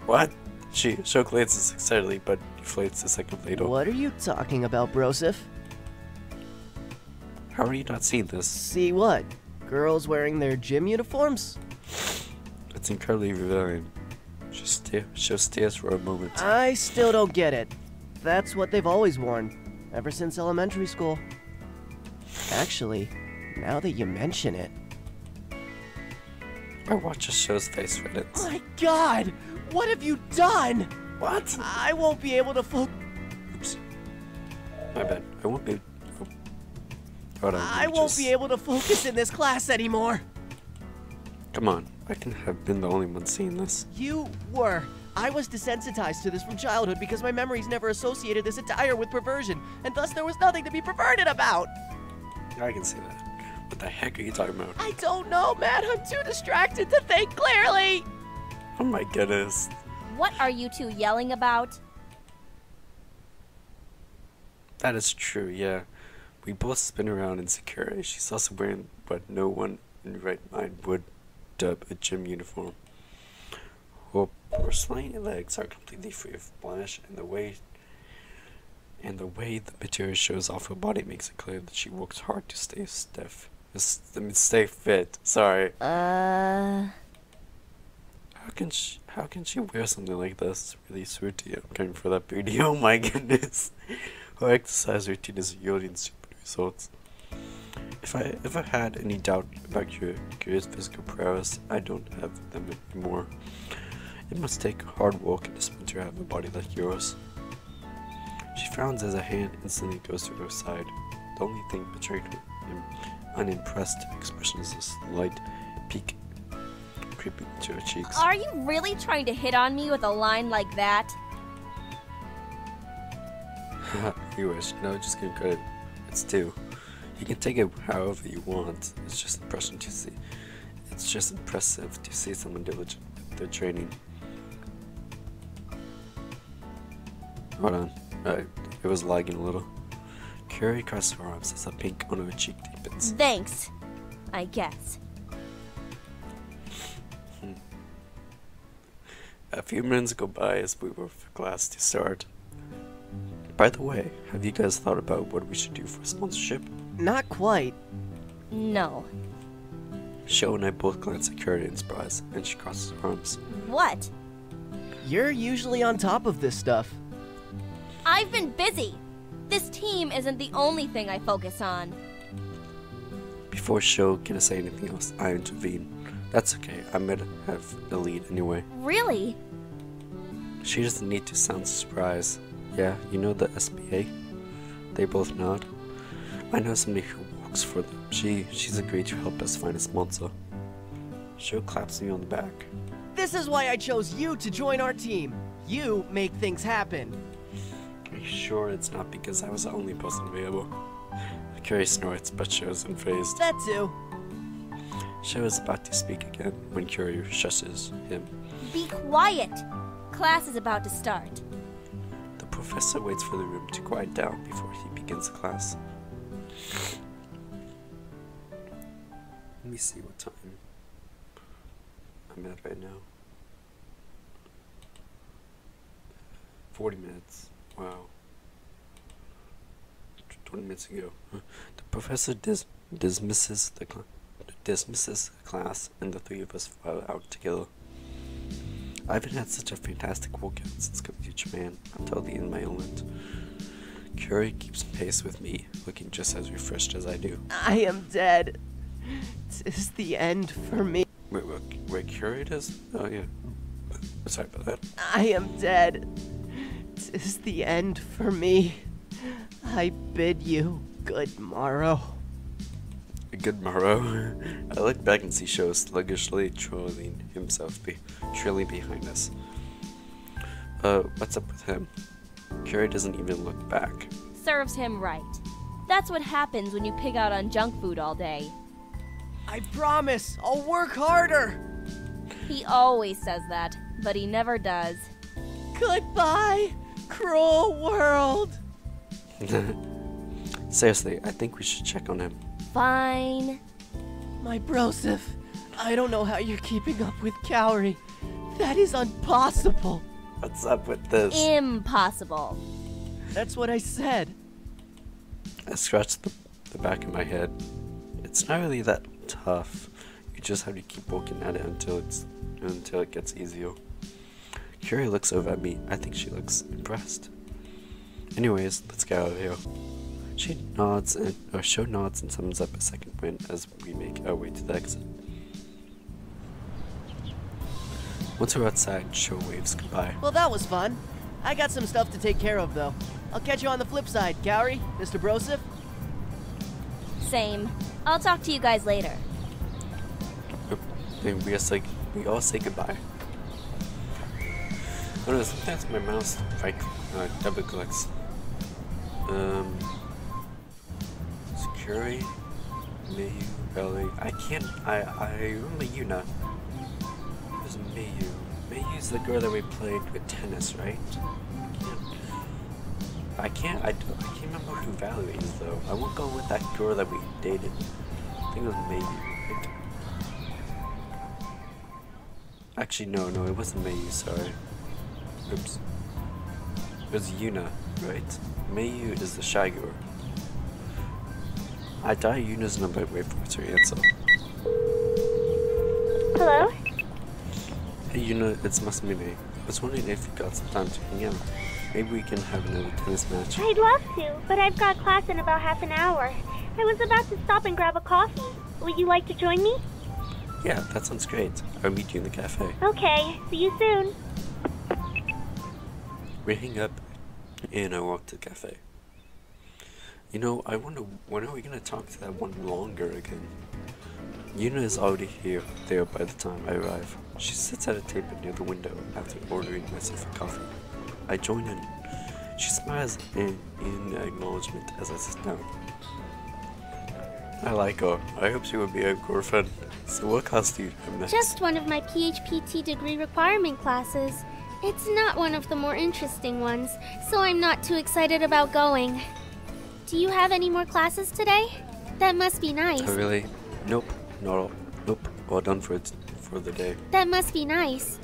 [SPEAKER 1] What? Sho glances excitedly, but deflates a second later.
[SPEAKER 10] What are you talking about, Broseph?
[SPEAKER 1] How are you not seeing this?
[SPEAKER 10] See what? Girls wearing their gym uniforms?
[SPEAKER 1] It's incredibly revealing. Sho stares for a moment.
[SPEAKER 10] I still don't get it. That's what they've always worn, ever since elementary school. Actually, now that you mention it...
[SPEAKER 1] I watch Sho's face reddens.
[SPEAKER 10] My God! What have you done?
[SPEAKER 1] What?
[SPEAKER 10] I won't be able to
[SPEAKER 1] Oops. My bad. I won't be... Oh. Hold on.
[SPEAKER 10] I won't be able to focus in this class anymore.
[SPEAKER 1] Come on. I can have been the only one seeing this.
[SPEAKER 10] You were. I was desensitized to this from childhood because my memories never associated this attire with perversion, and thus there was nothing to be perverted about.
[SPEAKER 1] I can see that. What the heck are you talking about?
[SPEAKER 10] I don't know, man. I'm too distracted to think clearly.
[SPEAKER 1] Oh my goodness.
[SPEAKER 11] What are you two yelling about?
[SPEAKER 1] That is true, yeah. We both spin around in security. She's also wearing what no one in their right mind would dub a gym uniform. Her porcelain legs are completely free of blemish, and the way the material shows off her body makes it clear that she works hard to stay stiff. Stay fit. Sorry.
[SPEAKER 11] How
[SPEAKER 1] can she wear something like this? It's really sweet to you. I'm coming for that booty. Oh my goodness. Her exercise routine is yielding super results. If I ever had any doubt about your curious physical prowess, I don't have them anymore. It must take hard work and discipline to have a body like yours. She frowns as a hand instantly goes to her side. The only thing betraying her unimpressed expression is a slight peak creeping into her cheeks.
[SPEAKER 11] Are you really trying to hit on me with a line like that?
[SPEAKER 1] You wish. No, just give credit. It's due. You can take it however you want. It's just impressive to see someone diligent with their training. Hold on. It was lagging a little. Curie crosses her arms as the pink on her cheek deepens.
[SPEAKER 11] Thanks, I guess.
[SPEAKER 1] A few minutes go by as we wait for class to start. By the way, have you guys thought about what we should do for sponsorship?
[SPEAKER 10] Not quite.
[SPEAKER 11] No.
[SPEAKER 1] Sho and I both glance at Curie in surprise, and she crosses her arms.
[SPEAKER 11] What?
[SPEAKER 10] You're usually on top of this stuff.
[SPEAKER 11] I've been busy. This team isn't the only thing I focus on.
[SPEAKER 1] Before Sho can say anything else, I intervene. That's okay, I might have the lead anyway.
[SPEAKER 11] Really?
[SPEAKER 1] She doesn't need to sound surprised. Yeah, you know the SBA? They both nod. I know somebody who works for them. She's agreed to help us find a sponsor. Sho claps me on the back.
[SPEAKER 10] This is why I chose you to join our team. You make things happen.
[SPEAKER 1] Are you sure it's not because I was the only person available? Curie snorts, but Sho's unfazed.
[SPEAKER 10] That too.
[SPEAKER 1] Sho is about to speak again when Curie shushes him.
[SPEAKER 11] Be quiet! Class is about to start.
[SPEAKER 1] The professor waits for the room to quiet down before he begins the class. Let me see what time I'm at right now. 40 minutes. Wow. 20 minutes ago. The professor dismisses the class, and the three of us file out together. I haven't had such a fantastic workout since coming to Japan. I'm totally in my element. Curie keeps pace with me, looking just as refreshed as I do.
[SPEAKER 10] I am dead. This is the end for me.
[SPEAKER 1] Wait, Curie does? Oh yeah. Sorry about that.
[SPEAKER 10] I am dead. This is the end for me. I bid you good morrow.
[SPEAKER 1] Good morrow. I look back and see Sho sluggishly trailing behind us. What's up with him? Curie doesn't even look back.
[SPEAKER 11] Serves him right. That's what happens when you pig out on junk food all day.
[SPEAKER 10] I promise, I'll work harder.
[SPEAKER 11] He always says that, but he never does.
[SPEAKER 10] Goodbye, cruel world.
[SPEAKER 1] Seriously, I think we should check on him.
[SPEAKER 11] Fine.
[SPEAKER 10] My brosif, I don't know how you're keeping up with Kaori. That is impossible.
[SPEAKER 1] What's up with this?
[SPEAKER 11] Impossible.
[SPEAKER 10] That's what I said.
[SPEAKER 1] I scratched the back of my head. It's not really that tough. You just have to keep working at it until it gets easier. Curie looks over at me. I think she looks impressed. Anyways, let's get out of here. Sho nods and summons up a second wind as we make our way to the exit. Once we're outside, Sho waves goodbye.
[SPEAKER 10] Well, that was fun. I got some stuff to take care of, though. I'll catch you on the flip side, Kaori, Mr. Brosif.
[SPEAKER 11] Same. I'll talk to you guys later.
[SPEAKER 1] Then we all say goodbye. Oh no, sometimes my mouse double clicks. Curie, Mayu, Ellie. I remember Yuna. It was Mayu. Mayu's the girl that we played with tennis, right? I can't remember who Valerie is though. I won't go with that girl that we dated. I think it was Mayu. Right? Actually, no, it wasn't Mayu, sorry. Oops. It was Yuna, right? Mayu is the shy girl. I dial Yuna's number and wait for her to answer.
[SPEAKER 7] Hello?
[SPEAKER 1] Hey Yuna, it's must be me. I was wondering if you got some time to hang out. Maybe we can have another tennis match.
[SPEAKER 7] I'd love to, but I've got class in about half an hour. I was about to stop and grab a coffee. Would you like to join me?
[SPEAKER 1] Yeah, that sounds great. I'll meet you in the cafe.
[SPEAKER 7] Okay, see you soon.
[SPEAKER 1] We hang up and I walk to the cafe. You know, I wonder when are we gonna talk to that one longer again? Yuna is already there by the time I arrive. She sits at a table near the window after ordering myself a coffee. I join in. She smiles in acknowledgement as I sit down. I like her. I hope she will be a girlfriend. So what class do you have next?
[SPEAKER 9] Just one of my PHPT degree requirement classes. It's not one of the more interesting ones, so I'm not too excited about going. Do you have any more classes today? That must be nice.
[SPEAKER 1] Oh really? Nope. Not all. Nope. All done for the day.
[SPEAKER 9] That must be nice.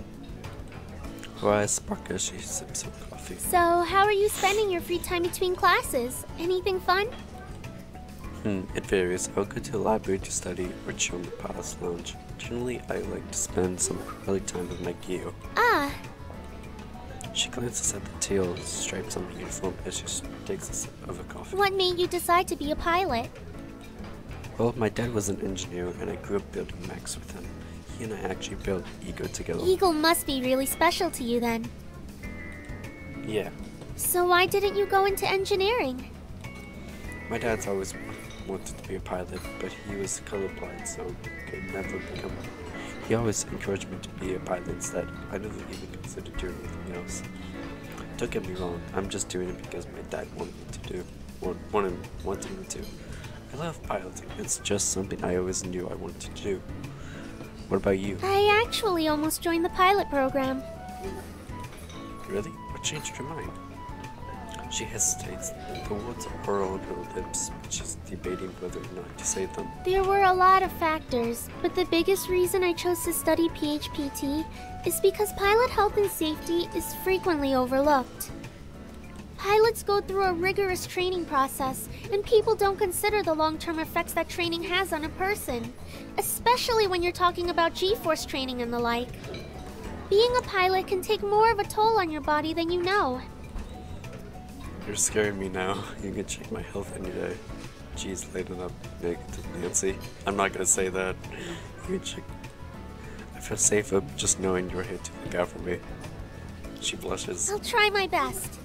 [SPEAKER 1] Her eyes spark as she sips her coffee.
[SPEAKER 9] So, how are you spending your free time between classes? Anything fun?
[SPEAKER 1] It varies. I'll go to the library to study or chill in the palace lounge. Generally, I like to spend some quality time with my gear.
[SPEAKER 9] Ah.
[SPEAKER 1] She glances at the teal stripes on the uniform as she takes a sip of a coffee.
[SPEAKER 9] What made you decide to be a pilot?
[SPEAKER 1] Well, my dad was an engineer and I grew up building mechs with him. He and I actually built Eagle together.
[SPEAKER 9] Eagle must be really special to you then.
[SPEAKER 1] Yeah.
[SPEAKER 9] So why didn't you go into engineering?
[SPEAKER 1] My dad's always wanted to be a pilot, but he was colorblind, so could never become one. He always encouraged me to be a pilot instead. I never even considered doing anything else. Don't get me wrong, I'm just doing it because my dad wanted me to do, wanted me to. I love piloting. It's just something I always knew I wanted to do. What about you?
[SPEAKER 9] I actually almost joined the pilot program.
[SPEAKER 1] Really? What changed your mind? She hesitates. The words are on her lips, but she's debating whether or not to say them.
[SPEAKER 9] There were a lot of factors, but the biggest reason I chose to study PHPT is because pilot health and safety is frequently overlooked. Pilots go through a rigorous training process, and people don't consider the long-term effects that training has on a person, especially when you're talking about G-force training and the like. Being a pilot can take more of a toll on your body than you know.
[SPEAKER 1] You're scaring me now. You can check my health any day. Jeez, laden up big to Nancy. I'm not gonna say that. You can check. I feel safer just knowing you're here to look out for me. She blushes.
[SPEAKER 9] I'll try my best.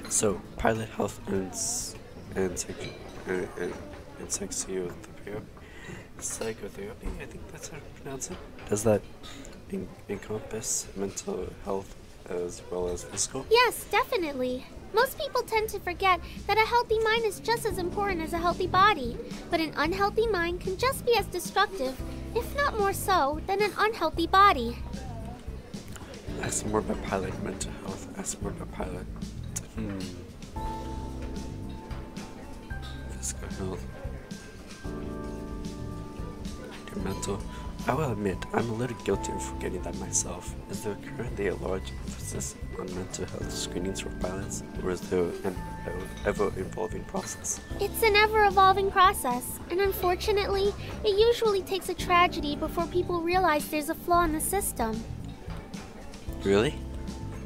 [SPEAKER 1] So, pilot health and psychotherapy, I think that's how to pronounce it. Does that encompass mental health as well as physical?
[SPEAKER 9] Yes, definitely. Most people tend to forget that a healthy mind is just as important as a healthy body, but an unhealthy mind can just be as destructive, if not more so, than an unhealthy body.
[SPEAKER 1] Ask more about pilot mental health. Ask more about pilot. Physical health. Your mental. I will admit, I'm a little guilty of forgetting that myself. Is there currently a large emphasis on mental health screenings for pilots, or is there an ever-evolving process?
[SPEAKER 9] It's an ever-evolving process, and unfortunately, it usually takes a tragedy before people realize there's a flaw in the system.
[SPEAKER 1] Really?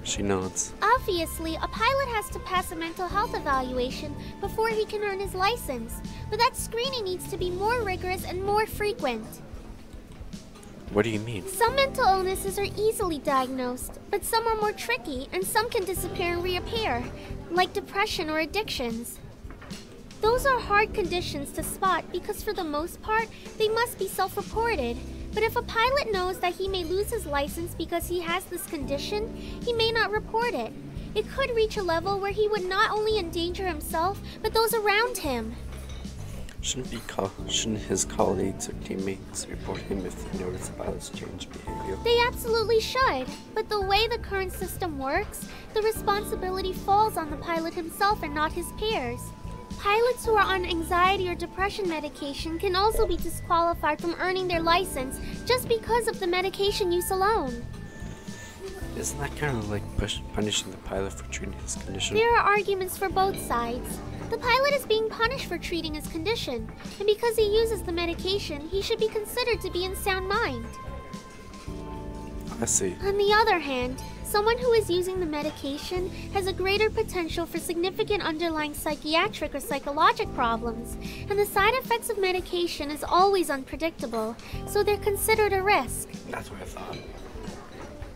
[SPEAKER 1] She nods.
[SPEAKER 9] Obviously, a pilot has to pass a mental health evaluation before he can earn his license, but that screening needs to be more rigorous and more frequent.
[SPEAKER 1] What do you mean?
[SPEAKER 9] Some mental illnesses are easily diagnosed, but some are more tricky and some can disappear and reappear, like depression or addictions. Those are hard conditions to spot because for the most part, they must be self-reported. But if a pilot knows that he may lose his license because he has this condition, he may not report it. It could reach a level where he would not only endanger himself, but those around him.
[SPEAKER 1] Shouldn't his colleagues or teammates report him if they notice a pilot's changed behavior?
[SPEAKER 9] They absolutely should, but the way the current system works, the responsibility falls on the pilot himself and not his peers. Pilots who are on anxiety or depression medication can also be disqualified from earning their license just because of the medication use alone.
[SPEAKER 1] Isn't that kind of like punishing the pilot for treating his condition?
[SPEAKER 9] There are arguments for both sides. The pilot is being punished for treating his condition, and because he uses the medication, he should be considered to be in sound mind.
[SPEAKER 1] I see.
[SPEAKER 9] On the other hand, someone who is using the medication has a greater potential for significant underlying psychiatric or psychologic problems, and the side effects of medication is always unpredictable, so they're considered a risk.
[SPEAKER 1] That's what I thought.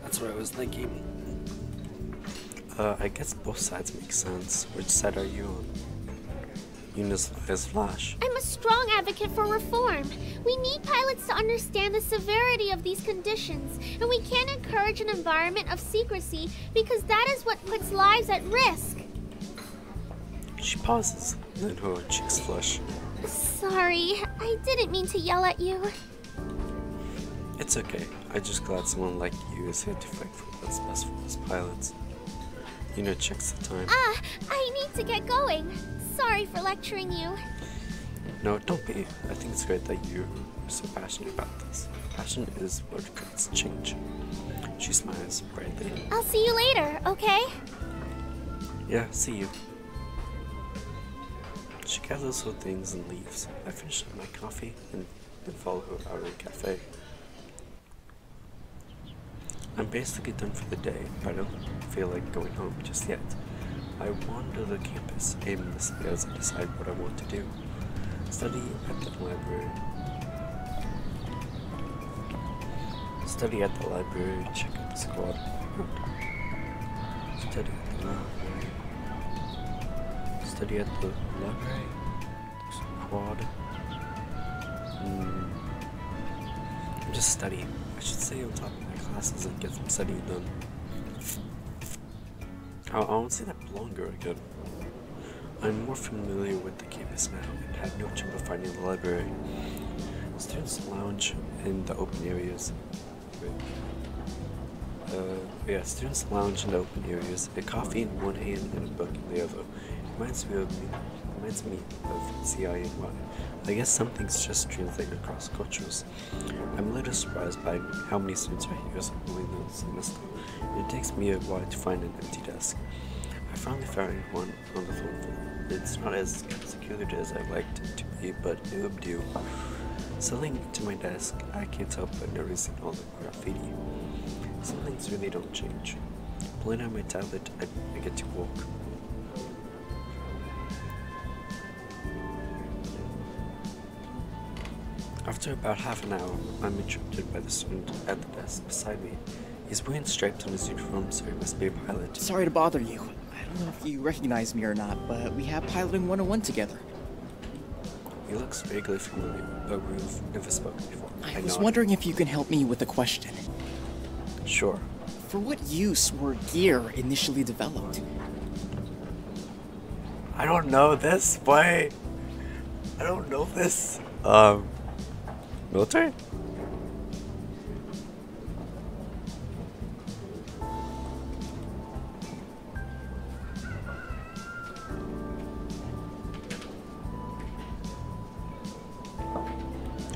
[SPEAKER 1] That's what I was thinking. I guess both sides make sense. Which side are you on? Eunice as Flash.
[SPEAKER 9] I'm a strong advocate for reform. We need pilots to understand the severity of these conditions, and we can't encourage an environment of secrecy because that is what puts lives at risk.
[SPEAKER 1] She pauses, then her cheeks flush.
[SPEAKER 9] Sorry, I didn't mean to yell at you.
[SPEAKER 1] It's okay. I'm just glad someone like you is here to fight for what's best for us pilots. Una checks the time.
[SPEAKER 9] I need to get going. Sorry for lecturing you.
[SPEAKER 1] No, don't be. I think it's great that you're so passionate about this. Passion is what creates change. She smiles brightly.
[SPEAKER 9] I'll see you later, okay?
[SPEAKER 1] Yeah, see you. She gathers her things and leaves. I finish up my coffee and then follow her out of the cafe. I'm basically done for the day, but I don't feel like going home just yet. I wander the campus aimlessly as I decide what I want to do. Study at the library. Study at the library, check out the squad. Study at the library. Study at the library. Squad. Just study. I should stay on top of my classes and get some studying done. I won't say that longer again. I'm more familiar with the campus now and have no trouble finding the library. Students lounge in the open areas. Students lounge in the open areas, a coffee in one hand and a book in the other. Reminds me of CI and Y. I guess some things just translate across cultures. I'm a little surprised by how many students are here early in the semester. It takes me a while to find an empty desk. I finally found one on the phone floor. It's not as secured as I'd like it to be, but it would do. Settling to my desk, I can't help but noticing all the graffiti. Some things really don't change. Pulling out my tablet, I get to walk. After about half an hour, I'm interrupted by the student at the desk beside me. He's wearing stripes on his uniform, so he must be a pilot.
[SPEAKER 13] Sorry to bother you. I don't know if you recognize me or not, but we have Piloting 101 together.
[SPEAKER 1] He looks vaguely familiar, but we've never spoken before.
[SPEAKER 13] I was wondering if you can help me with a question.
[SPEAKER 1] Sure.
[SPEAKER 13] For what use were gear initially developed?
[SPEAKER 1] I don't know this. Why? I don't know this. Military?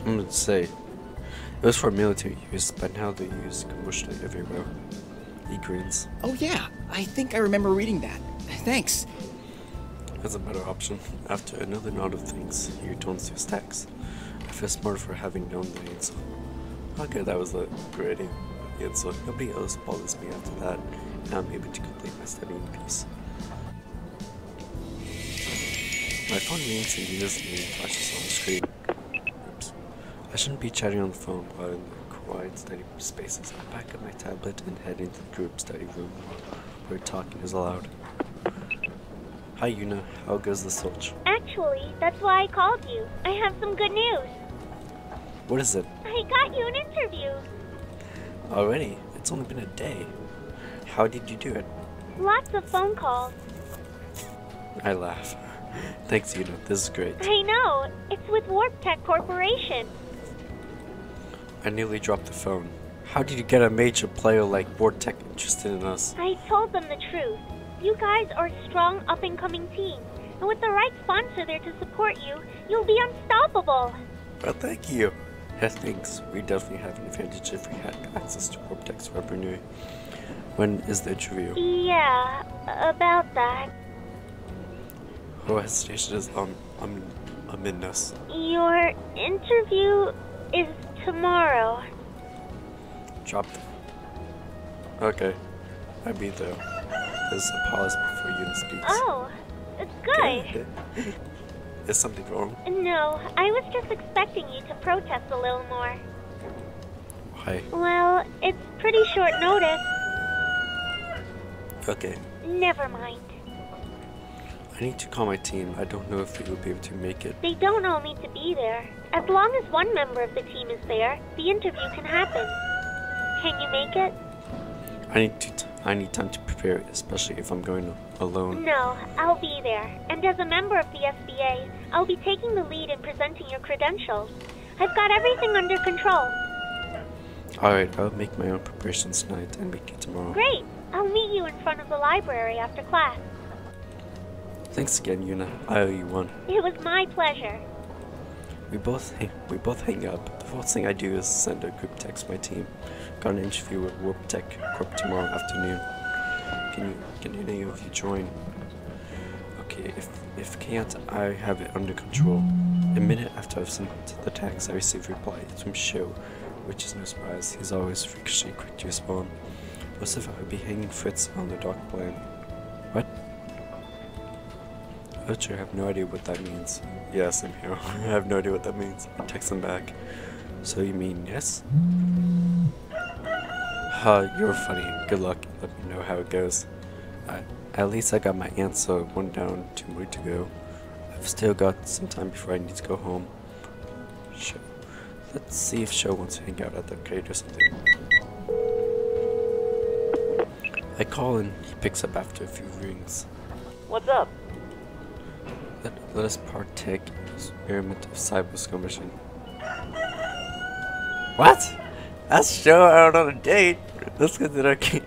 [SPEAKER 1] I'm gonna say it was for military use, but now they use commercially everywhere. E-greens.
[SPEAKER 13] Oh yeah, I think I remember reading that. Thanks.
[SPEAKER 1] That's a better option. After another nod of things, he returns to his stacks. I feel smarter for having known the answer. Okay, that was a great answer. Nobody else bothers me after that, and I'm able to complete my study in peace. My phone rings and Yuna's name flashes on the screen. Oops. I shouldn't be chatting on the phone while in the quiet study spaces. I pack up my tablet and head into the group study room where talking is allowed. Hi Yuna, how goes the search?
[SPEAKER 7] Actually, that's why I called you. I have some good news.
[SPEAKER 1] What is it?
[SPEAKER 7] I got you an interview.
[SPEAKER 1] Already? It's only been a day. How did you do it?
[SPEAKER 7] Lots of phone calls.
[SPEAKER 1] I laugh. Thanks Yuna, this is great.
[SPEAKER 7] I know. It's with Warptech Corporation.
[SPEAKER 1] I nearly dropped the phone. How did you get a major player like Warptech interested in us?
[SPEAKER 7] I told them the truth. You guys are a strong, up-and-coming team. And with the right sponsor there to support you, you'll be unstoppable.
[SPEAKER 1] Well, thank you. Yeah, thanks. We definitely have an advantage if we had access to Warptech's weaponry. When is the interview?
[SPEAKER 7] Yeah, about that.
[SPEAKER 1] Oh, hesitation is I'm in this.
[SPEAKER 7] Your interview is tomorrow.
[SPEAKER 1] Drop them. Okay. I'll be there. There's a pause before Yuna speaks.
[SPEAKER 7] Oh, good.
[SPEAKER 1] Is something wrong?
[SPEAKER 7] No, I was just expecting you to protest a little more.
[SPEAKER 1] Why?
[SPEAKER 7] Well, it's pretty short notice.
[SPEAKER 1] Okay.
[SPEAKER 7] Never mind.
[SPEAKER 1] I need to call my team. I don't know if they will be able to make it.
[SPEAKER 7] They don't all need to be there. As long as one member of the team is there, the interview can happen. Can you make it?
[SPEAKER 1] I need time to prepare, especially if I'm going alone.
[SPEAKER 7] No, I'll be there. And as a member of the SBA, I'll be taking the lead in presenting your credentials. I've got everything under control.
[SPEAKER 1] Alright, I'll make my own preparations tonight and make it tomorrow.
[SPEAKER 7] Great! I'll meet you in front of the library after class.
[SPEAKER 1] Thanks again, Yuna. I owe you one.
[SPEAKER 7] It was my pleasure.
[SPEAKER 1] We both hang up. The first thing I do is send a group text to my team. Got an interview with Warptech Corp tomorrow afternoon. Can any of you join? Okay, if can't, I have it under control. A minute after I've sent the text, I receive a reply from Show which is no surprise. He's always freakishly quick to respond. Most of I would be hanging Fritz on the dark plane. What? I have no idea what that means. Yes, I'm here. I have no idea what that means. I text him back. So you mean yes? You're funny. Good luck. Let me know how it goes. At least I got my answer. One down, 2 more to go. I've still got some time before I need to go home. Sure. Let's see if Sho wants to hang out at the arcade or something. I call and he picks up after a few rings.
[SPEAKER 10] What's up?
[SPEAKER 1] Let us partake in the experiment of cyber skirmishing. What? That's Sho out on a date. Let's go to the arcade.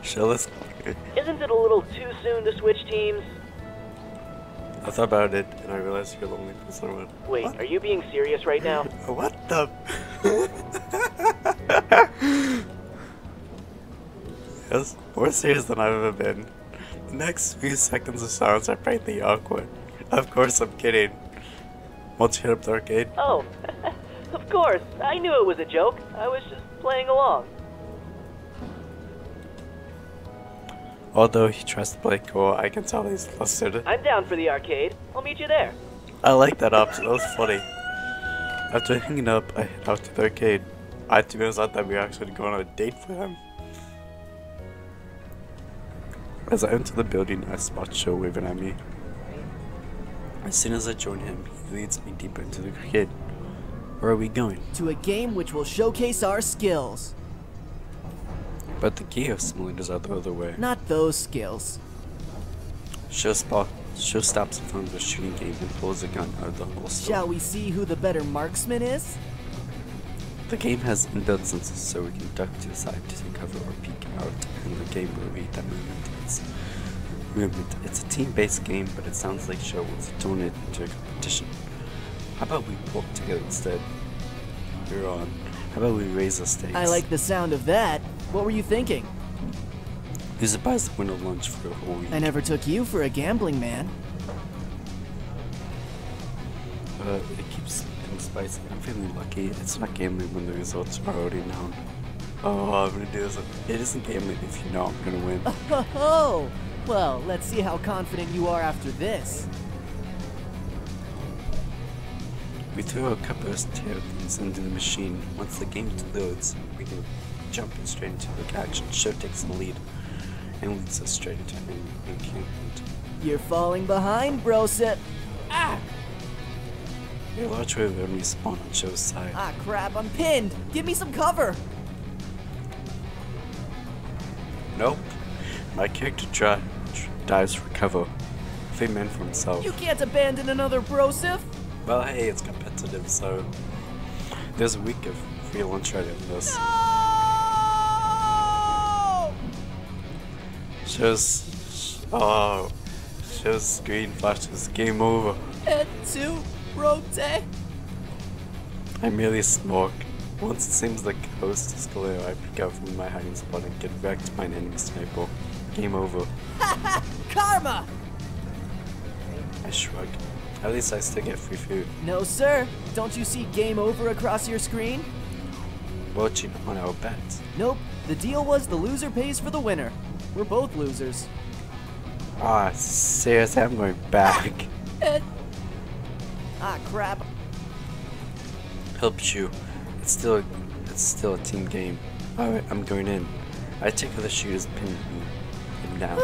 [SPEAKER 1] Sho, let's.
[SPEAKER 10] Isn't it a little too soon to switch teams?
[SPEAKER 1] I thought about it and I realized you're the only person I would.
[SPEAKER 10] Wait, are you being serious right now?
[SPEAKER 1] What the? Yes, more serious than I've ever been. The next few seconds of silence are frankly awkward. Of course, I'm kidding. Won't you hit up the arcade?
[SPEAKER 10] Oh, of course. I knew it was a joke. I was just playing along.
[SPEAKER 1] Although he tries to play cool, I can tell he's flustered.
[SPEAKER 10] I'm down for the arcade. I'll meet you there.
[SPEAKER 1] I like that option. That was funny. After hanging up, I head out to the arcade. To be honest, I thought we were actually going on a date for him. As I enter the building, I spot Sho waving at me. As soon as I join him, he leads me deeper into the arcade. Where are we going?
[SPEAKER 14] To a game which will showcase our skills.
[SPEAKER 1] But the Geo simulators are the other way.
[SPEAKER 14] Not those skills.
[SPEAKER 1] Sho stops in front of the shooting game and pulls a gun out of the holster.
[SPEAKER 14] Shall we see who the better marksman is?
[SPEAKER 1] The game has inbuilt sensors so we can duck to the side to take cover or peek out, and the game will read that movement. It's a team-based game, but it sounds like Sho wants to turn it into a competition. How about we work together instead? You're on. How about we raise the stakes?
[SPEAKER 14] I like the sound of that. What were you thinking?
[SPEAKER 1] Loser buys the winner lunch for a whole week.
[SPEAKER 14] I never took you for a gambling man.
[SPEAKER 1] It keeps getting spicy. I'm feeling lucky. It's not gambling when the results are already known. Oh, I'm gonna do this. It isn't gambling if you know I'm gonna win.
[SPEAKER 14] Oh, well, let's see how confident you are after this.
[SPEAKER 1] We throw a couple of tokens into the machine. Once the game loads, we can jump straight into the action. Sho takes the lead and leads us straight into an encampment.
[SPEAKER 14] You're falling behind, broset. Ah!
[SPEAKER 1] A large wave of enemies spawn on Sho's side.
[SPEAKER 14] Ah, crap, I'm pinned. Give me some cover.
[SPEAKER 1] Nope. My character dives for cover. Fake man for himself.
[SPEAKER 14] You can't abandon another brosif.
[SPEAKER 1] Well, hey, it's competitive, so there's a week of free lunch right in this.
[SPEAKER 14] No!
[SPEAKER 1] Shows screen flashes. Game over.
[SPEAKER 14] Head to rotate.
[SPEAKER 1] I merely smoke. Once it seems the coast is clear, I peek out from my hiding spot and get wrecked by an enemy sniper. Game over.
[SPEAKER 14] Karma!
[SPEAKER 1] I shrug. At least I still get free food.
[SPEAKER 14] No, sir. Don't you see game over across your screen?
[SPEAKER 1] Watching on our bets.
[SPEAKER 14] Nope. The deal was the loser pays for the winner. We're both losers.
[SPEAKER 1] Ah, seriously, I'm going back.
[SPEAKER 14] Ah, crap.
[SPEAKER 1] Helps you. It's still a team game. Alright, I'm going in. I take out the shooters, pin him down.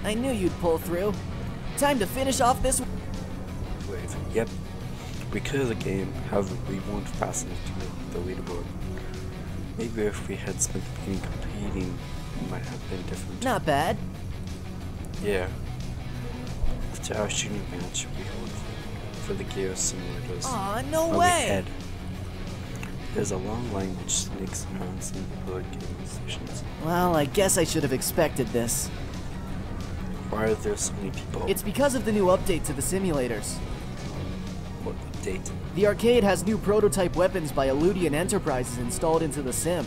[SPEAKER 14] I knew you'd pull through. Time to finish off this
[SPEAKER 1] wave. Yep. We cleared the game, however, we weren't fast enough to make the leaderboard. Maybe if we had spent the beginning competing, it might have been different.
[SPEAKER 14] Not bad.
[SPEAKER 1] Yeah. After our shooting match, we hold for the Geo simulators.
[SPEAKER 14] Aw, no way!
[SPEAKER 1] There's a long line which sneaks around some of the other gaming stations.
[SPEAKER 14] Well, I guess I should have expected this.
[SPEAKER 1] Why are there so many people?
[SPEAKER 14] It's because of the new update to the simulators.
[SPEAKER 1] What update?
[SPEAKER 14] The arcade has new prototype weapons by Eludian Enterprises installed into the sim.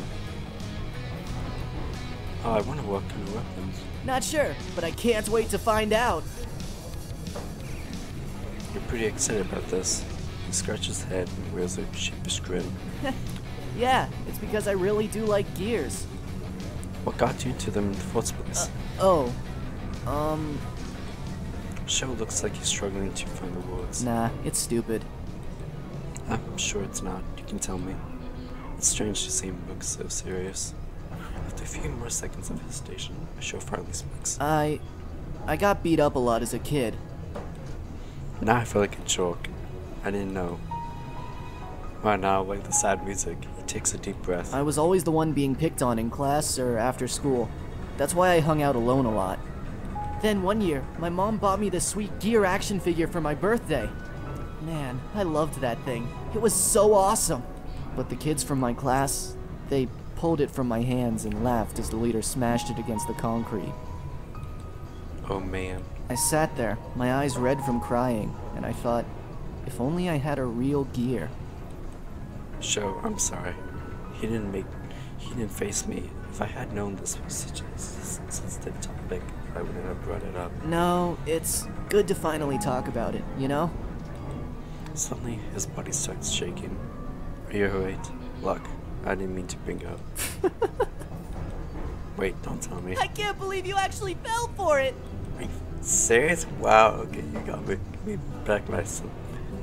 [SPEAKER 1] Oh, I wonder what kind of weapons.
[SPEAKER 14] Not sure, but I can't wait to find out.
[SPEAKER 1] You're pretty excited about this. He scratches his head and wears a sheepish grin.
[SPEAKER 14] Yeah, it's because I really do like gears.
[SPEAKER 1] What got you into them in the first place? Show looks like he's struggling to find the words.
[SPEAKER 14] Nah, it's stupid.
[SPEAKER 1] I'm sure it's not. You can tell me. It's strange to see him look so serious. After a few more seconds of hesitation, Show finally speaks.
[SPEAKER 14] I got beat up a lot as a kid.
[SPEAKER 1] Now I feel like a joke. I didn't know. Right now, like the sad music, he takes a deep breath.
[SPEAKER 14] I was always the one being picked on in class or after school. That's why I hung out alone a lot. Then one year, my mom bought me this sweet gear action figure for my birthday. Man, I loved that thing. It was so awesome. But the kids from my class, they pulled it from my hands and laughed as the leader smashed it against the concrete.
[SPEAKER 1] Oh man.
[SPEAKER 14] I sat there, my eyes red from crying, and I thought, if only I had a real gear.
[SPEAKER 1] Show, I'm sorry. He didn't face me. If I had known this was such a sensitive topic, I wouldn't have brought it up.
[SPEAKER 14] No, it's good to finally talk about it, you know?
[SPEAKER 1] Suddenly, his body starts shaking. Are you alright? Look, I didn't mean to bring up. Wait, don't tell me.
[SPEAKER 14] I can't believe you actually fell for it!
[SPEAKER 1] Are you serious? Wow, okay, you got me. Give me back my son.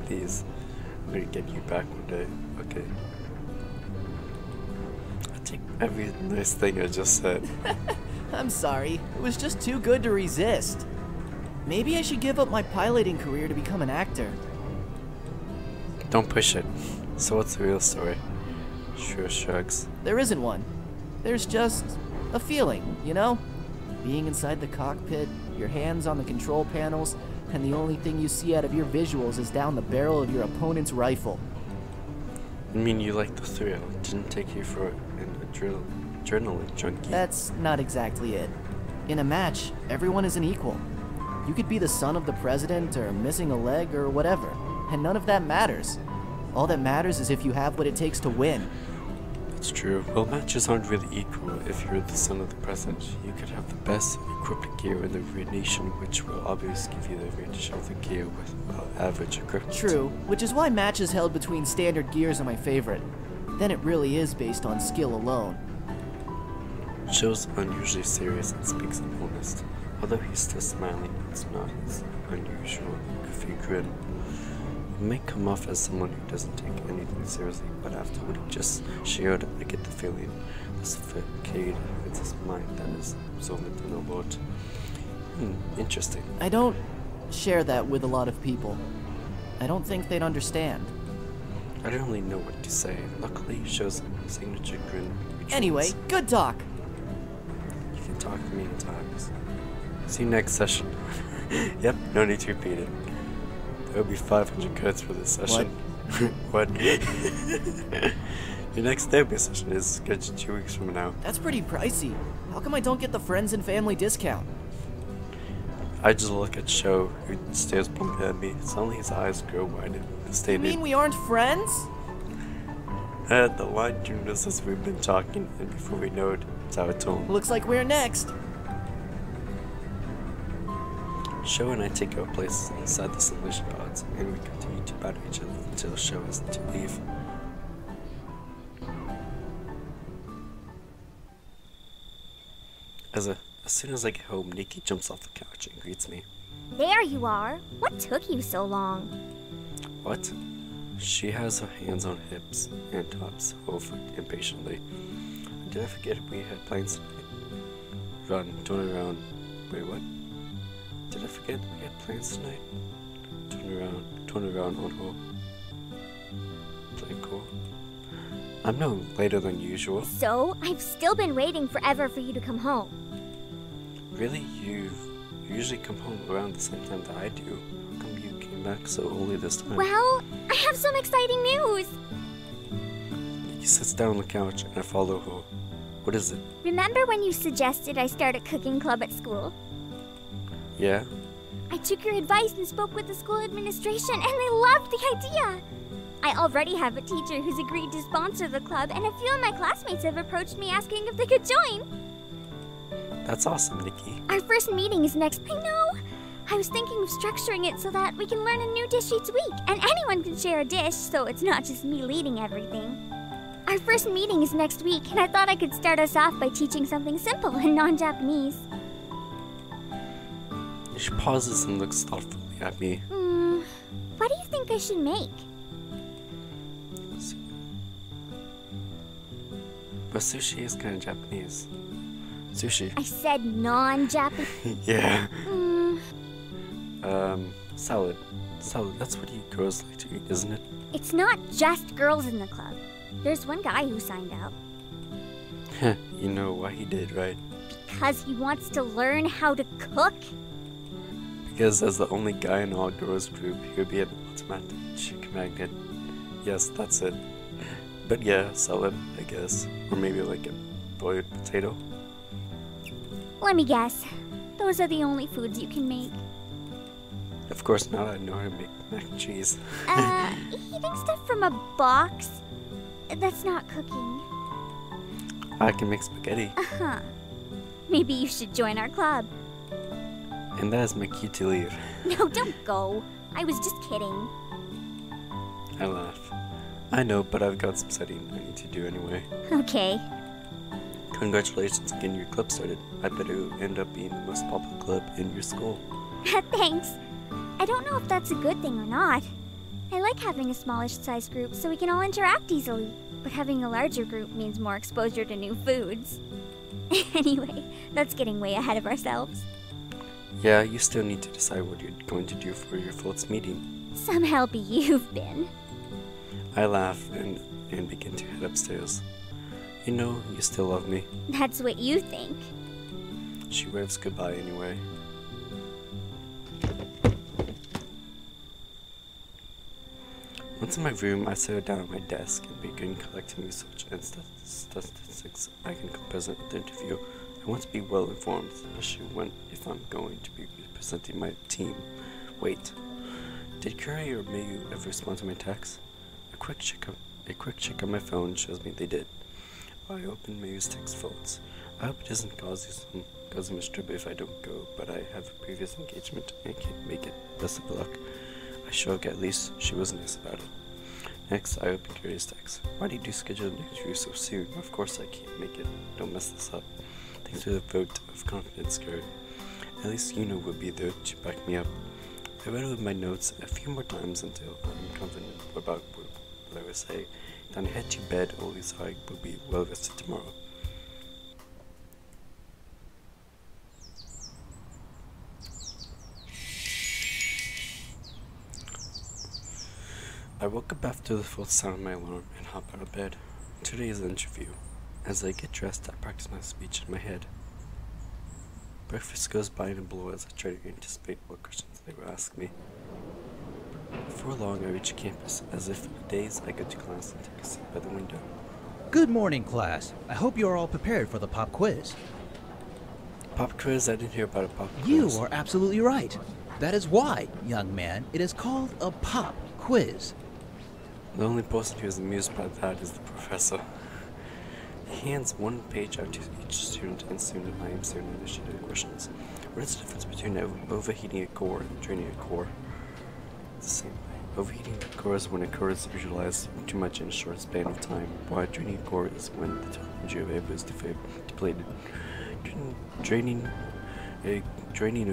[SPEAKER 1] Please. I'm gonna get you back one day. Okay. I take every nice thing I just said.
[SPEAKER 14] I'm sorry. It was just too good to resist. Maybe I should give up my piloting career to become an actor.
[SPEAKER 1] Don't push it. So what's the real story? Sure shrugs.
[SPEAKER 14] There isn't one. There's just a feeling, you know? Being inside the cockpit, your hands on the control panels, and the only thing you see out of your visuals is down the barrel of your opponent's rifle.
[SPEAKER 1] I mean, you like the thrill. It didn't take you for an adrenaline junkie.
[SPEAKER 14] That's not exactly it. In a match, everyone is an equal. You could be the son of the president or missing a leg or whatever, and none of that matters. All that matters is if you have what it takes to win.
[SPEAKER 1] That's true. Well, matches aren't really equal. If you're the son of the president, you could have the best equipped gear in the nation, which will obviously give you the advantage of the gear with average equipment.
[SPEAKER 14] True, which is why matches held between standard gears are my favorite. Then it really is based on skill alone.
[SPEAKER 1] Show's unusually serious and speaks in earnest. Although he's still smiling, it's not his unusual goofy grin. He may come off as someone who doesn't take anything seriously, but after what he just shared, I get the feeling this facade with his mind that is absorbent in a lot. Interesting.
[SPEAKER 14] I don't share that with a lot of people. I don't think they'd understand.
[SPEAKER 1] I don't really know what to say. Luckily, Show's signature grin.
[SPEAKER 14] Anyway, good talk.
[SPEAKER 1] You can talk to me in times. See you next session. Yep, no need to repeat it. There'll be 500 credits for this session. What? Your next therapy session is scheduled 2 weeks from now.
[SPEAKER 14] That's pretty pricey. How come I don't get the friends and family discount?
[SPEAKER 1] I just look at Show, who stares blankly at me. Suddenly his eyes grow wide and stated,
[SPEAKER 14] You mean we aren't friends?
[SPEAKER 1] The line tuned us as we've been talking, and before we know it, it's our tone.
[SPEAKER 14] Looks like we're next.
[SPEAKER 1] Show and I take our places inside the simulation pods, and we continue to battle each other until Show is to leave. As soon as I get home, Nikki jumps off the couch and greets me.
[SPEAKER 15] There you are. What took you so long?
[SPEAKER 1] What? She has her hands on hips and tops over impatiently. Did I forget we had plans tonight? Run, turn around. Wait, what? Did I forget we had plans tonight? Turn around on her. Play cool. I'm no later than usual.
[SPEAKER 15] So, I've still been waiting forever for you to come home.
[SPEAKER 1] Really? You usually come home around the same time that I do. How come you came back so early this time?
[SPEAKER 15] Well, I have some exciting news!
[SPEAKER 1] Nikki sits down on the couch and I follow her. What is it?
[SPEAKER 15] Remember when you suggested I start a cooking club at school?
[SPEAKER 1] Yeah?
[SPEAKER 15] I took your advice and spoke with the school administration, and they loved the idea! I already have a teacher who's agreed to sponsor the club, and a few of my classmates have approached me asking if they could join.
[SPEAKER 1] That's awesome, Nikki.
[SPEAKER 15] Our first meeting is next. I know! I was thinking of structuring it so that we can learn a new dish each week, and anyone can share a dish, so it's not just me leading everything. Our first meeting is next week, and I thought I could start us off by teaching something simple in non-Japanese.
[SPEAKER 1] She pauses and looks thoughtfully at me.
[SPEAKER 15] What do you think I should make?
[SPEAKER 1] But sushi is kind of Japanese. Sushi.
[SPEAKER 15] I said non-Japanese.
[SPEAKER 1] Yeah. Salad. Salad, that's what you girls like to eat, isn't it?
[SPEAKER 15] It's not just girls in the club. There's one guy who signed up.
[SPEAKER 1] You know why he did, right?
[SPEAKER 15] Because he wants to learn how to cook?
[SPEAKER 1] Because as the only guy in all girls group, he would be an automatic chicken magnet. Yes, that's it. But yeah, salad, I guess. Or maybe like a boiled potato.
[SPEAKER 15] Let me guess. Those are the only foods you can make.
[SPEAKER 1] Of course not, I know how to make mac and cheese.
[SPEAKER 15] Eating stuff from a box? That's not cooking.
[SPEAKER 1] I can make spaghetti.
[SPEAKER 15] Uh-huh. Maybe you should join our club.
[SPEAKER 1] And that is my cue to leave.
[SPEAKER 15] No, don't go. I was just kidding.
[SPEAKER 1] I laugh. I know, but I've got some studying I need to do anyway.
[SPEAKER 15] Okay.
[SPEAKER 1] Congratulations on getting your club started. I bet it will end up being the most popular club in your school.
[SPEAKER 15] Thanks. I don't know if that's a good thing or not. I like having a smallish size group so we can all interact easily. But having a larger group means more exposure to new foods. Anyway, that's getting way ahead of ourselves.
[SPEAKER 1] Yeah, you still need to decide what you're going to do for your first meeting.
[SPEAKER 15] Some help you've been.
[SPEAKER 1] I laugh and begin to head upstairs. You know, you still love me.
[SPEAKER 15] That's what you think.
[SPEAKER 1] She waves goodbye anyway. Once in my room, I sit down at my desk and begin collecting research and statistics I can present at the interview. I want to be well informed, especially if I'm going to be representing my team. Wait, did Curry or Mayu ever respond to my text? A quick check on my phone shows me they did. I open Mayu's text folds. I hope it doesn't cause me trouble if I don't go, but I have a previous engagement and can't make it. Best of luck. I shrug, at least she was nice about it. Next, I open Curry's text. Why did you schedule the interview so soon? Of course I can't make it. Don't mess this up. Thanks for the vote of confidence, Curry. At least you know we'll be there to back me up. I read over my notes a few more times until I'm confident about what I will say. Then I head to bed, only so I will be well rested tomorrow. I woke up after the full sound of my alarm and hop out of bed. Today is the interview. As I get dressed, I practice my speech in my head. Breakfast goes by in a blow as I try to anticipate what questions they will ask me. Before long, I reach campus, as if for days I go to class and take a seat by the window.
[SPEAKER 12] Good morning, class. I hope you are all prepared for the pop quiz.
[SPEAKER 1] Pop quiz? I didn't hear about a pop quiz.
[SPEAKER 12] You are absolutely right. That is why, young man, it is called a pop quiz.
[SPEAKER 1] The only person who is amused by that is the professor. He hands one page out to each student, and soon I am soon initiated questions. What is the difference between overheating a core and draining a core? It's the same way. Overheating a core is when a core is utilized too much in a short span of time, while draining a core is when the total energy available is depleted. Draining a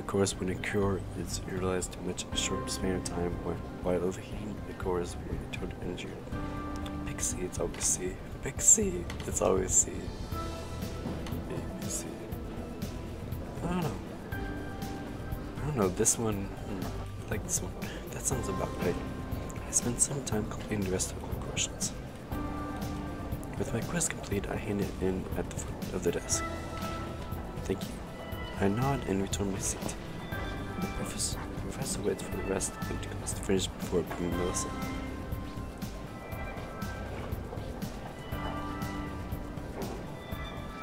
[SPEAKER 1] core is when a core is utilized too much in a short span of time, while overheating the core is when the total energy. Big C, it's always C. Big C, it's always C. Big C. I don't know, this one, I like this one. That sounds about right. I spent some time completing the rest of the questions. With my quiz complete, I hand it in at the foot of the desk. Thank you. I nod and return my seat. The professor waits for the rest of the class to finish before bringing the lesson.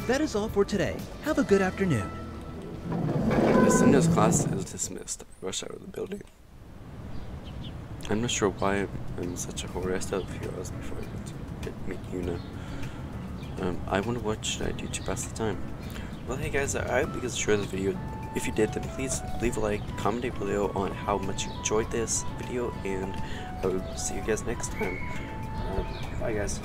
[SPEAKER 12] That is all for today. Have a good afternoon.
[SPEAKER 1] As soon as class is dismissed, I rush out of the building. I'm not sure why I'm in such a hurry. I still have a few hours before I get to meet Yuna. I wonder what should I do to pass the time. Well, hey guys, I hope you guys enjoyed this video. If you did, then please leave a like, comment down below on how much you enjoyed this video, and I will see you guys next time. Bye guys.